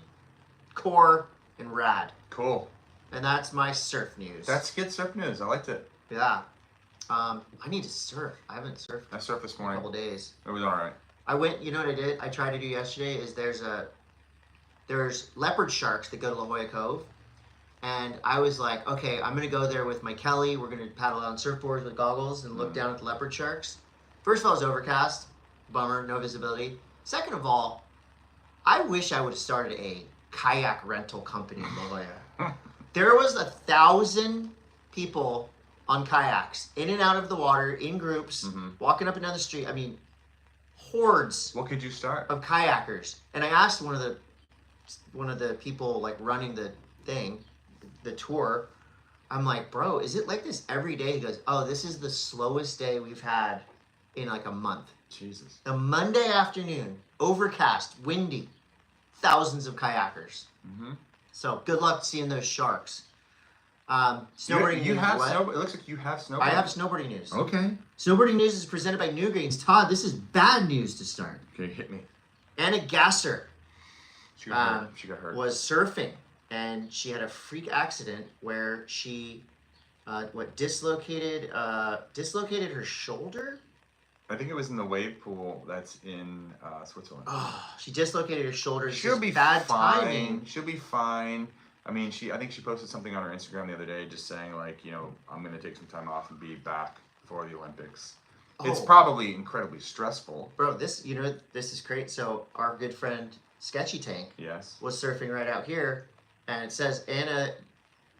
core, and rad. Cool. And that's my surf news. That's good surf news. I liked it. Yeah. I need to surf. I haven't surfed I surfed this in a morning. couple days. It was all right. I went, you know what I did? I tried to do yesterday is there's leopard sharks that go to La Jolla Cove. And I was like, okay, I'm going to go there with my Kelly. We're going to paddle on surfboards with goggles and look down at the leopard sharks. First of all, it was overcast. Bummer, no visibility. Second of all, I wish I would have started a kayak rental company in La Jolla. There was 1,000 people on kayaks, in and out of the water, in groups, walking up and down the street. I mean, hordes. What could you start? Of kayakers. And I asked one of the people like running the thing, the tour. I'm like, bro, is it like this every day? He goes, oh, this is the slowest day we've had in like a month. Jesus. A Monday afternoon, overcast, windy, thousands of kayakers. So good luck seeing those sharks. Snowboarding you news. have it looks like you have snowboarding. I have snowboarding news. Okay. Snowboarding news is presented by New Greens. Todd, this is bad news to start. Okay, hit me. Anna Gasser She got hurt. was surfing, and she had a freak accident where she dislocated her shoulder. I think it was in the wave pool that's in Switzerland. Oh, she dislocated her shoulder. She'll be bad fine. timing. She'll be fine. I mean, I think she posted something on her Instagram the other day just saying, like, you know, I'm going to take some time off and be back for the Olympics. It's probably incredibly stressful. Bro, this is great. So our good friend Sketchy Tank was surfing right out here, and it says Anna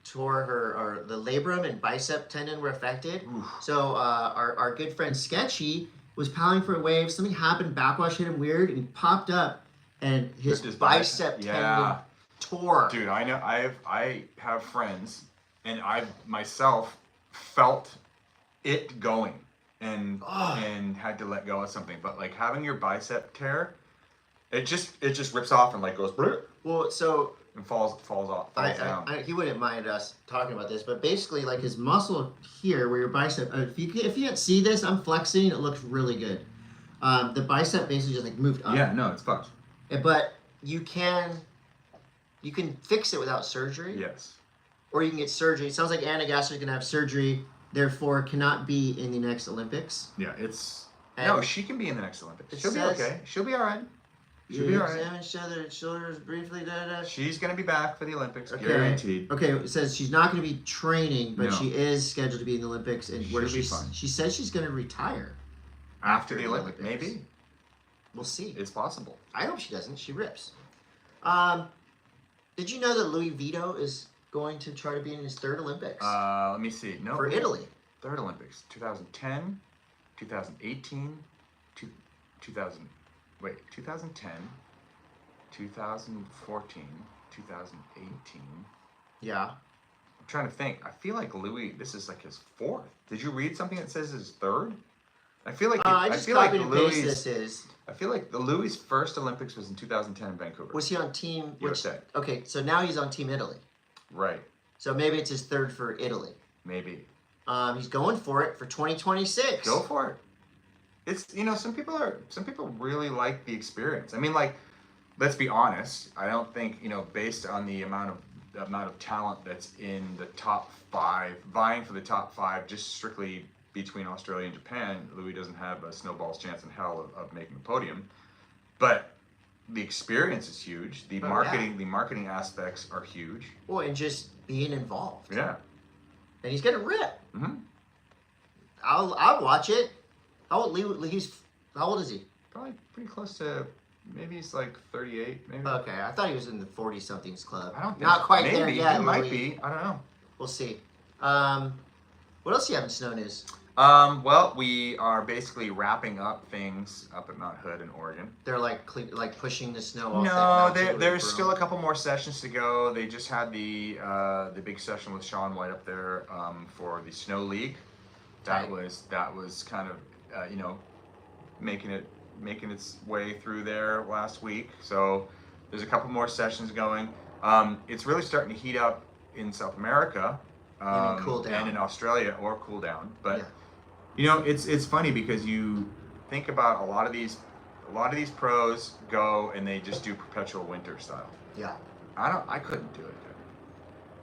tore the labrum and bicep tendon were affected. Oof. So our good friend Sketchy was paddling for a wave. Something happened, backwash hit him weird, and he popped up, and his bicep tendon tore. Dude, I know. I have friends, and I've myself felt it going, and had to let go of something. But like having your bicep tear, it just rips off and like goes. Well, so. And falls down. He wouldn't mind us talking about this, but basically, like his muscle here, where your bicep. If you can't see this, I'm flexing. It looks really good. The bicep basically just like moved up. Yeah, no, it's fucked. But you can fix it without surgery. Yes. Or you can get surgery. It sounds like Anna Gasser is gonna have surgery, therefore cannot be in the next Olympics. Yeah, she can be in the next Olympics. She'll be okay. She'll be all right. She'll be all right. Shoulders briefly. She's gonna be back for the Olympics, guaranteed. Okay, it says she's not gonna be training, but she is scheduled to be in the Olympics, and she'll be fine. She says she's gonna retire after the Olympics. Maybe. We'll see. It's possible. I hope she doesn't. She rips. Did you know that Louis Vito is going to try to be in his third Olympics? Let me see. No. For Italy. Third Olympics. 2010, 2018, 2010, 2014, 2018. Yeah. I'm trying to think. I feel like Louis, this is like his fourth. Did you read something that says his third? I feel like I feel like the Louis' first Olympics was in 2010 in Vancouver. Was he on team USA? Okay, so now he's on Team Italy. Right. So maybe it's his third for Italy. Maybe. He's going for it for 2026. Go for it. It's, you know, some people really like the experience. I mean, like, let's be honest. I don't think, you know, based on the amount of talent that's in the top 5, vying for the top 5, just strictly between Australia and Japan, Louis doesn't have a snowball's chance in hell of making the podium. But the experience is huge. The marketing aspects are huge. Well, and just being involved. Yeah. And he's gonna rip. Mm-hmm. I'll watch it. How old is he? Probably pretty close to, maybe he's like 38, maybe. Okay, I thought he was in the 40-somethings club. I don't think Not quite there maybe. yet. He might be. I don't know. We'll see. What else do you have in snow news? Well, we are basically wrapping up things up at Mount Hood in Oregon. They're like pushing the snow off. No, there's still a couple more sessions to go. They just had the big session with Sean White up there for the Snow League. That was kind of you know, making its way through there last week. So there's a couple more sessions going. It's really starting to heat up in South America. And cool down. And in Australia, or cool down. But yeah. You know, it's funny because you think about a lot of these pros go and they just do perpetual winter style. Yeah. I couldn't do it.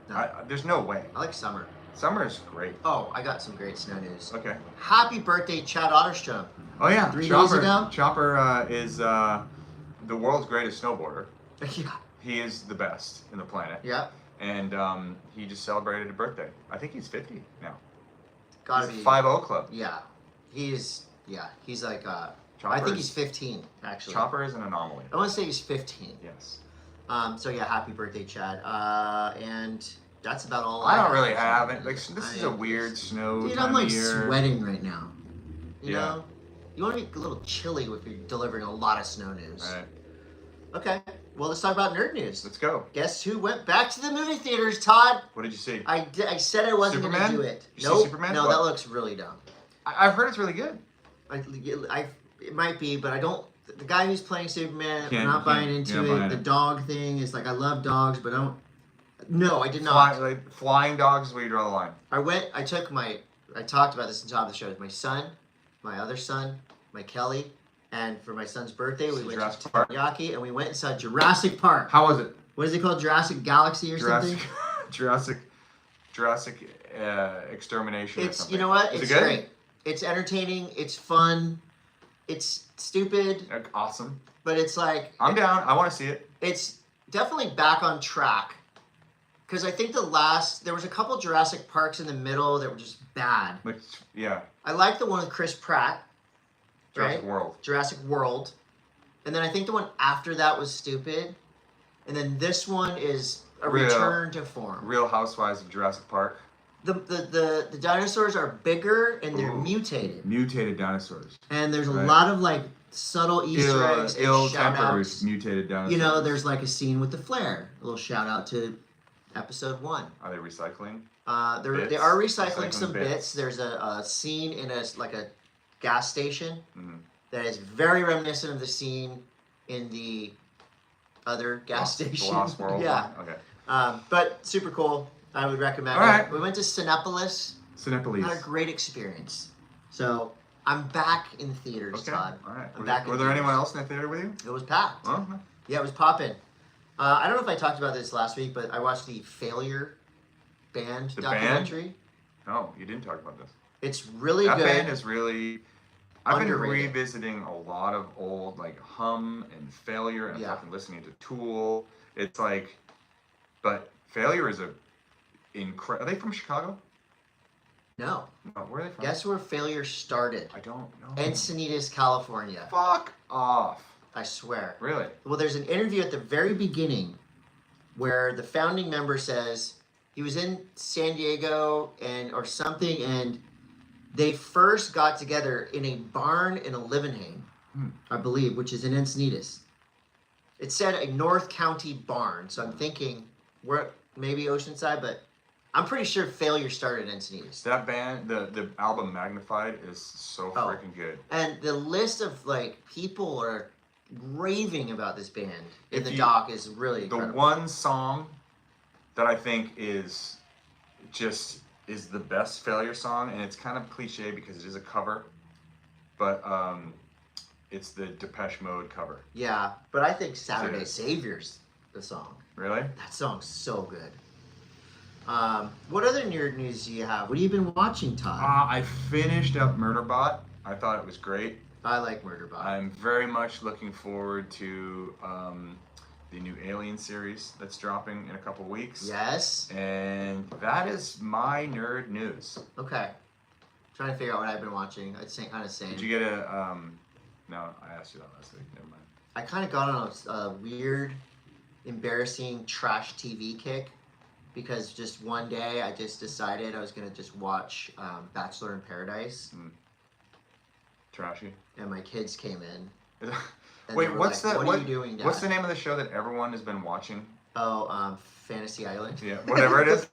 No. There's no way. I like summer. Summer is great. Oh, I got some great snow news. Okay. Happy birthday, Chad Otterstrom. Oh yeah, 3 days ago. Chopper is the world's greatest snowboarder. Yeah. He is the best in the planet. Yeah. And he just celebrated a birthday. I think he's 50 now. Gotta he's be 50 club. Yeah. He's like Chopper I think he's 15 actually. Chopper is an anomaly. I want to say he's 15. Yes. So yeah, happy birthday, Chad. And that's about all. I don't really have it. Like, this is a weird snow. Dude, time I'm like of year. sweating right now. You Yeah. know? You want to be a little chilly if you're delivering a lot of snow news. All right. Okay. Well, let's talk about nerd news. Let's go. Guess who went back to the movie theaters, Todd? What did you see? I said I wasn't going to Superman? do it. You see Nope. Superman? No, What? that looks really dumb. I've heard it's really good. It might be, but I don't. The guy who's playing Superman, I'm not Can't- buying you're into not it. buying The it. dog thing is like, I love dogs, but I don't. No, I did not. Flying dogs is where you draw the line. I talked about this on top of the show. My son, my other son, my Kelly, and for my son's birthday, we went Jurassic to Park. Takoyaki and we went and saw Jurassic Park. How was it? What is it called? Jurassic Galaxy or something? Jurassic Extermination. Or It's, something. you know what? Is It's it good? great. It's entertaining. It's fun. It's stupid, Awesome. but it's like I'm down. I want to see it. it's definitely back on track. Because I think there was a couple Jurassic Parks in the middle that were just bad. Which, yeah. I like the one with Chris Pratt. Jurassic Right? World. Jurassic World. And then I think the one after that was stupid. And then this one is a return to form. Real Housewives of Jurassic Park. The dinosaurs are bigger and they're Ooh. mutated. Mutated dinosaurs. And there's a Right. lot of like subtle Easter eggs and shout ill-tempered outs. mutated dinosaurs. You know, there's like a scene with the flare. A little shout out to episode 1. Are they recycling? They are recycling Recycling some bits. bits. There's a scene in a gas station Mhm. that is very reminiscent of the scene in the other gas station. The Lost World. Yeah. One? Okay. But super cool. I would recommend All it. right. We went to Cinepolis. Cinepolis. Had a great experience. So I'm back in the theaters, Okay. Todd. All right. I'm back in Were there anyone theaters. else in the theater with you? It was packed. Oh. Yeah, it was popping. I don't know if I talked about this last week, but I watched the Failure band The documentary. No, you didn't talk about this. It's really That good. band is really. I've been Underrated. revisiting a lot of old like Hum and Failure and Yeah. fucking listening to Tool. It's like, but Failure is are they from Chicago? No. No, where are they from? Guess where Failure started? I don't know. Encinitas, California. Fuck off. I swear. Really? Well, there's an interview at the very beginning where the founding member says he was in San Diego or something, and they first got together in a barn in a Livenhain, I believe, which is in Encinitas. It said a North County barn, so I'm thinking we're maybe Oceanside, but I'm pretty sure Failure started in Encinitas. That band, the album Magnified is so Oh. freaking good. And the list of like people are raving about this band in If the you- doc is really The incredible. one song that I think is just is the best failure song, and it's kind of cliche because it is a cover, but it's the Depeche Mode cover. Yeah, but I think Saturday Savior's the song. Really? That song's so good. What other nerd news do you have? What have you been watching, Todd? I finished up Murderbot. I thought it was great. I like Murderbot. I'm very much looking forward to the new Alien series that's dropping in a couple weeks. Yes. And that is my nerd news. Okay. Trying to figure out what I've been watching. I'd say kind of same. Did you get a no, I asked you that last week. Never mind. I kind of got on a weird, embarrassing trash TV kick because just one day I just decided I was going to just watch Bachelor in Paradise. Trashy. And my kids came in. Wait, what's like, that? What are you doing, Dad? What's the name of the show that everyone has been watching? Oh, Fantasy Island. Yeah, whatever it is.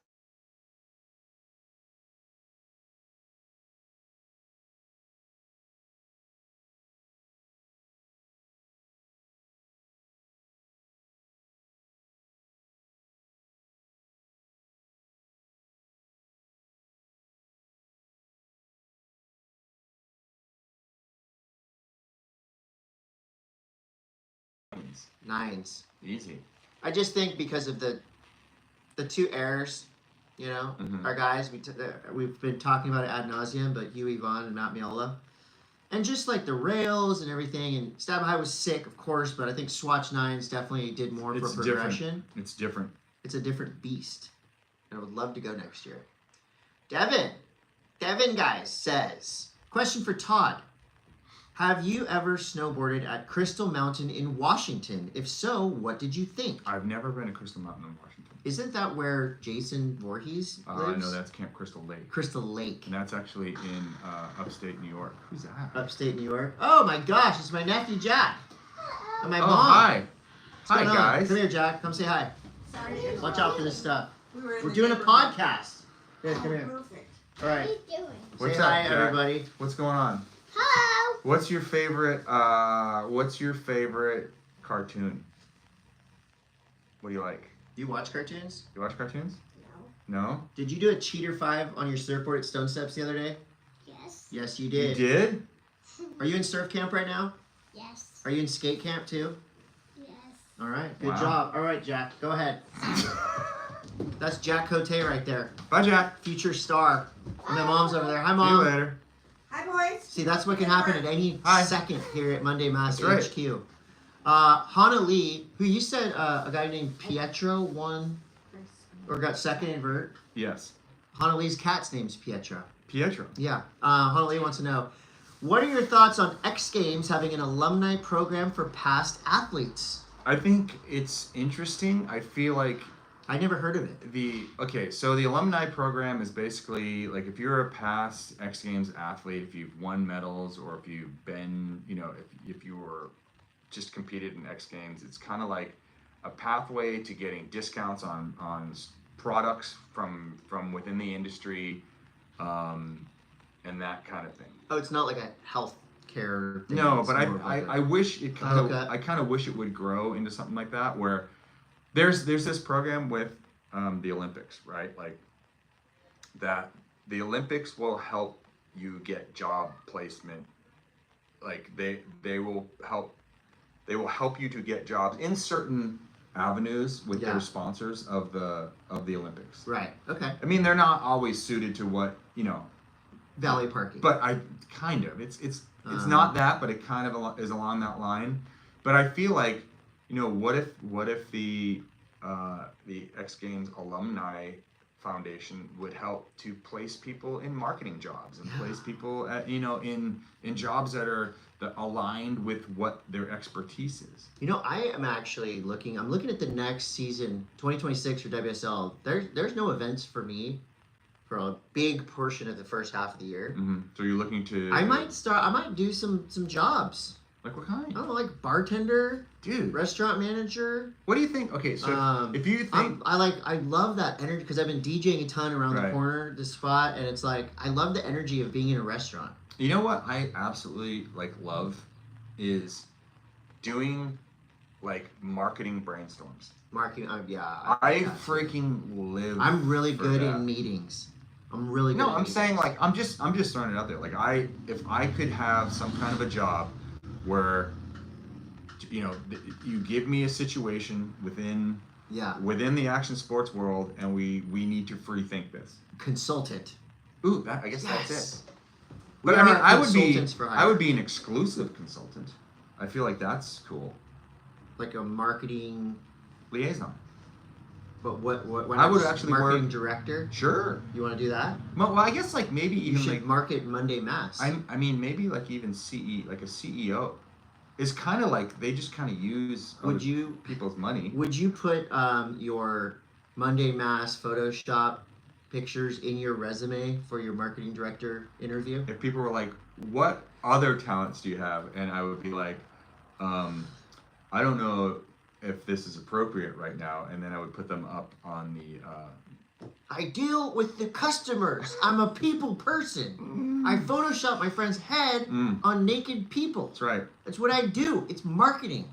Nines. Easy. I just think because of the two heirs, you know, our guys, we've been talking about it ad nauseum, but Huey Vaughn and Matt Miola. And just like the rails and everything, and Stab High was sick, of course, but I think Swatch Nines definitely did more for progression. It's different. It's a different beast. And I would love to go next year. Devin, guys, says, question for Todd. Have you ever snowboarded at Crystal Mountain in Washington? If so, what did you think? I've never been to Crystal Mountain in Washington. Isn't that where Jason Voorhees lives? No, that's Camp Crystal Lake. Crystal Lake. And that's actually in upstate New York. Who's that? Upstate New York? Oh my gosh, it's my nephew Jack. And my mom. Hi. What's Hi, going on? guys. Come here, Jack. Come say hi. Sorry. Watch out for this stuff. We're doing a podcast. Here, come here. Perfect. All right. What are you doing? What's say up, hi, Jack? everybody. What's going on? Hello. What's your favorite cartoon? What do you like? Do you watch cartoons? You watch cartoons? No. No? Did you do a cheater 5 on your surfboard at Stone Steps the other day? Yes. Yes, you did. You did? Are you in surf camp right now? Yes. Are you in skate camp too? Yes. All right. Good Wow. job. All right, Jack. Go ahead. That's Jack Cote right there. Bye, Jack. Future star. And my mom's over there. Hi, See you Mom. later. Hi, boys. See, that's what can happen at any Hi. second here at Monday Mass That's HQ. Hana Lee, who you said a guy named Pietro won or got second in vert. Yes. Hana Lee's cat's name's Pietro. Pietro. Yeah. Hana Lee wants to know, what are your thoughts on X Games having an alumni program for past athletes? I think it's interesting. I feel like I never heard of it. so the alumni program is basically like if you're a past X Games athlete, if you've won medals or if you've been, if you were just competed in X Games, it's kind of like a pathway to getting discounts on products from within the industry, and that kind of thing. Oh, it's not like a health care thing. No, It's but more of like I wish it kind of Okay. I kind of wish it would grow into something like that where there's this program with the Olympics, right? Like that the Olympics will help you get job placement. Like they will help you to get jobs in certain avenues with Yeah. their sponsors of the Olympics. Right. Okay. I mean, they're not always suited to what, Valet parking. but it's not that, but it kind of is along that line. But I feel like, what if the X Games Alumni Foundation would help to place people in marketing jobs and place people at, in jobs that are aligned with what their expertise is. I am actually looking at the next season, 2026 for WSL. There's no events for me for a big portion of the first half of the year. Mm-hmm. So you're looking to. I might do some I Like what kind? don't know, like bartender, Dude, restaurant manager. what do you think? Okay, so if you think. I love that energy because I've been DJing a ton around the Right. corner, the spot, and it's like I love the energy of being in a restaurant. You know what I absolutely love is doing marketing brainstorms. Marketing, I freaking live. I'm really for good that. in meetings. I'm really good. No, at I'm meetings. saying like I'm just throwing it out there. Like if I could have some kind of a job where, you know, you give me a situation within the action sports world, and we need to free think this. Consultant. Ooh, I guess that's it. We But I mean, are I would consultants for hire. I would be an exclusive consultant. I feel like that's cool. Like a marketing. Liaison. But what I would actually marketing work. director? Sure. You want to do that? Well, I guess like maybe You even should like market Monday M.A.S.S. I mean maybe like even like a CEO is kind of like they just kind of use people's money. Would you put your Monday M.A.S.S. Photoshop pictures in your resume for your marketing director interview? If people were like, "What other talents do you have?" and I would be like, "I don't know if this is appropriate right now," and then I would put them up on the. I deal with the customers. I'm a people person. I Photoshop my friend's head on naked people. That's right. That's what I do. It's marketing.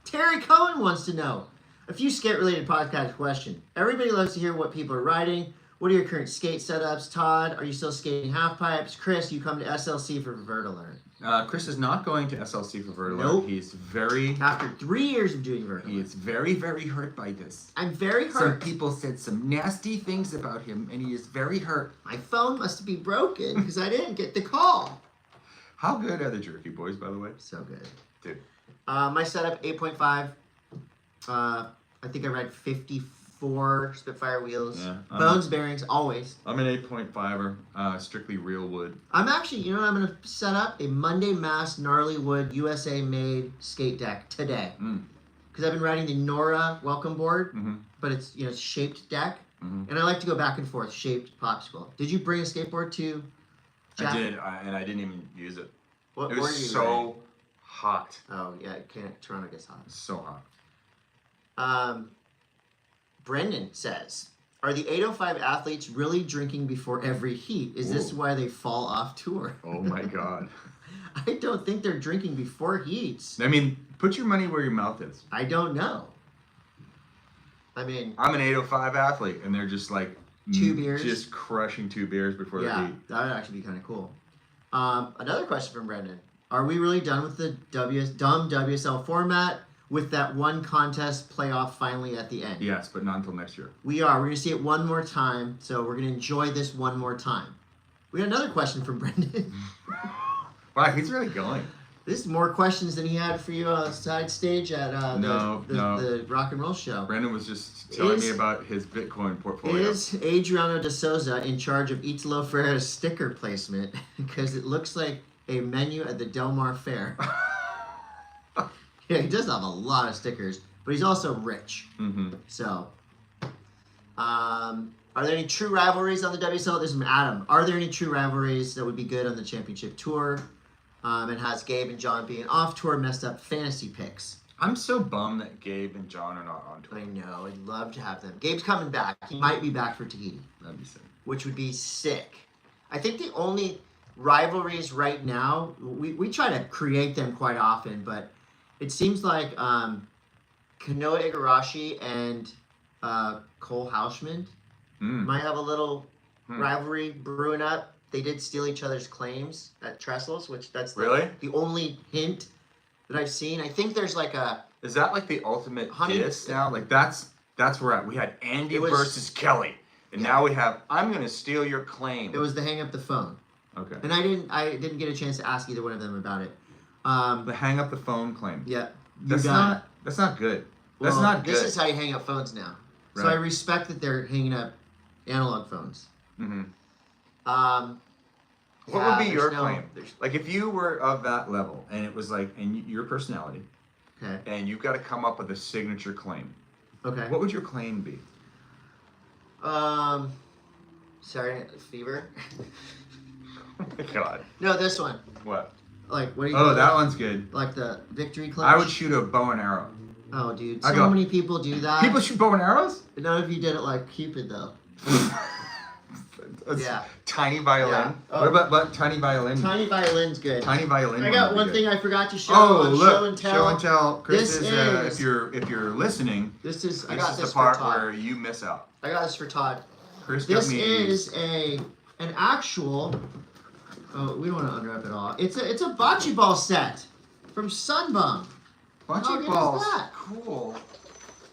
Terry Cohen wants to know a few skate-related podcast question. Everybody loves to hear what people are riding. What are your current skate setups? Todd, are you still skating half pipes? Chris, you come to SLC for Vert Alert. Chris is not going to SLC for Vert Alert. Nope. He's very. After 3 years of doing Vert Alert. He is very, very hurt by this. I'm very Some hurt. people said some nasty things about him, and he is very hurt. My phone must be broken because I didn't get the call. How good are the Jerky Boys, by the way? So good. Dude. My setup, 8.5. I think I ride 54 Spitfire wheels. Yeah, Bones bearings, always. I'm an 8.5er, strictly real wood. I'm actually, you know what I'm going to set up? A Monday M.A.S.S. gnarly wood USA made skate deck today. Because I've been riding the Nora welcome board, but it's, you know, shaped deck. And I like to go back and forth, shaped popsicle. Did you bring a skateboard to Jack? I did, and I didn't even use it. What It board was are you so riding? hot. Oh, yeah, Toronto gets hot. So hot. Brendan says, are the 805 athletes really drinking before every heat? Is this why they fall off tour? Oh my god. I don't think they're drinking before heats. I mean, put your money where your mouth is. I don't know. I mean, I'm an 805 athlete, and they're just like 2 beers. just crushing 2 beers before the heat. That would actually be kind of cool. Another question from Brendan. Are we really done with the dumb WSL format with that one contest playoff finally at the end? Yes, but not until next year. We are. We're going to see it one more time, so we're going to enjoy this one more time. We got another question from Brendan. Wow, he's really going. This is more questions than he had for you on the side stage at the rock and roll show. Brandon was just telling me about his Bitcoin portfolio. Is Adriano de Souza in charge of Italo Ferreira's sticker placement? Because it looks like a menu at the Del Mar Fair. Yeah, he does have a lot of stickers, but he's also rich. So, are there any true rivalries on the WSL? This is from Adam. Are there any true rivalries that would be good on the championship tour? And has Gabe and John being off tour messed up fantasy picks? I'm so bummed that Gabe and John are not on tour. I know. I'd love to have them. Gabe's coming back. He might be back for Tahiti. That'd be sick. Which would be sick. I think the only rivalries right now, we try to create them quite often, but it seems like Kanoa Igarashi and Cole Hausman might have a little rivalry brewing up. They did steal each other's claims at Trestles, which that's the only hint that I've seen. I think there's like a... Is that like the ultimate diss now? Like that's where we're at. We had Andy versus Kelly. And now we have, I'm going to steal your claim. It was the hang up the phone. Okay. And I didn't get a chance to ask either one of them about it. The hang up the phone claim. Yeah. That's not good. That's not good. This is how you hang up phones now. Right. So I respect that they're hanging up analog phones. What would be your claim? Like if you were of that level and it was like, and your personality, and you've got to come up with a signature claim. Okay. What would your claim be? Sorry, fever. Oh my god. No, this one. What? Like, what do you Oh, that one's good. Like the victory clutch? I would shoot a bow and arrow. Oh, dude. So many people do that. People shoot bow and arrows? None of you did it like Cupid, though. Yeah. Tiny violin. Yeah. Oh. What about tiny violin? Tiny violin's good. Tiny violin. I got would one be thing good. I forgot to show Oh, on look! show and tell. Show and tell. Chris This is, is- if you're listening. This is I This got is this the part for Todd. where you miss out. I got this for Todd. Chris got This me. is an actual. Oh, we don't want to unwrap it all. It's a bocce ball set from Sunbum. How Bocce good is balls. that? Cool.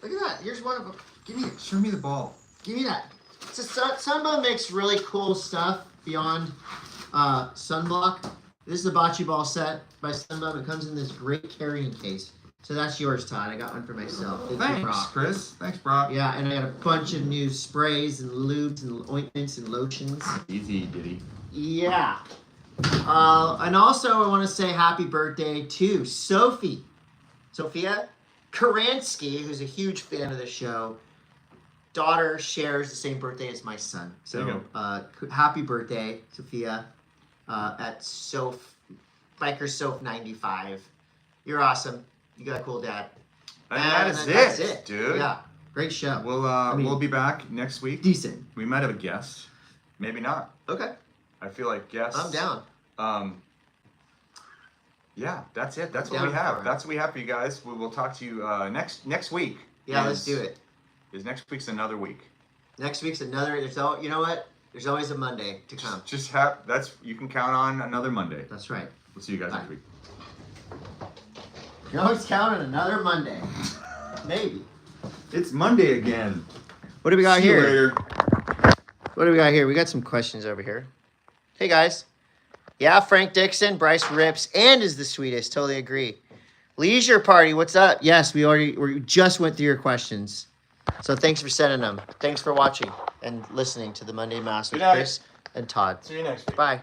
Look at that. Here's one of them. Give me it. Show me the ball. Give me that. It's Sunbum makes really cool stuff beyond sunblock. This is a bocce ball set by Sunbum. It comes in this great carrying case. So that's yours, Todd. I got one for myself. Thank you, Thanks, Brock. Chris. Thanks, Brock. Yeah, and I got a bunch of new sprays and lubes and ointments and lotions. Easy, Diddy. Yeah. And also, I want to say happy birthday to Sophia Karansky, who's a huge fan of the show. Daughter shares the same birthday as my son. There you So, happy birthday, Sophia, at Biker Soph 95. You're awesome. You got a cool dad. And that's that's it, dude. Yeah, great show. We'll be back next week. Decent. We might have a guest. Maybe not. Okay, I feel like guests. I'm down. Yeah, that's it. That's what Down we have. for it. That's what we have for you guys. We will talk to you next week. Yeah, let's do it. Is next week's another week? Next week's another. You know what? There's always a Monday to come. Just you can count on another Monday. That's right. We'll see you guys Bye. next week. You always count on another Monday. Maybe. It's Monday again. What do we got See you here? later. What do we got here? We got some questions over here. Hey guys. Yeah, Frank Dixon, Bryce rips and is the sweetest. Totally agree. Leisure Party, what's up? Yes, we just went through your questions. So thanks for sending them. Thanks for watching and listening to the Monday Mass with Good night. Chris and Todd. See you next week. Bye.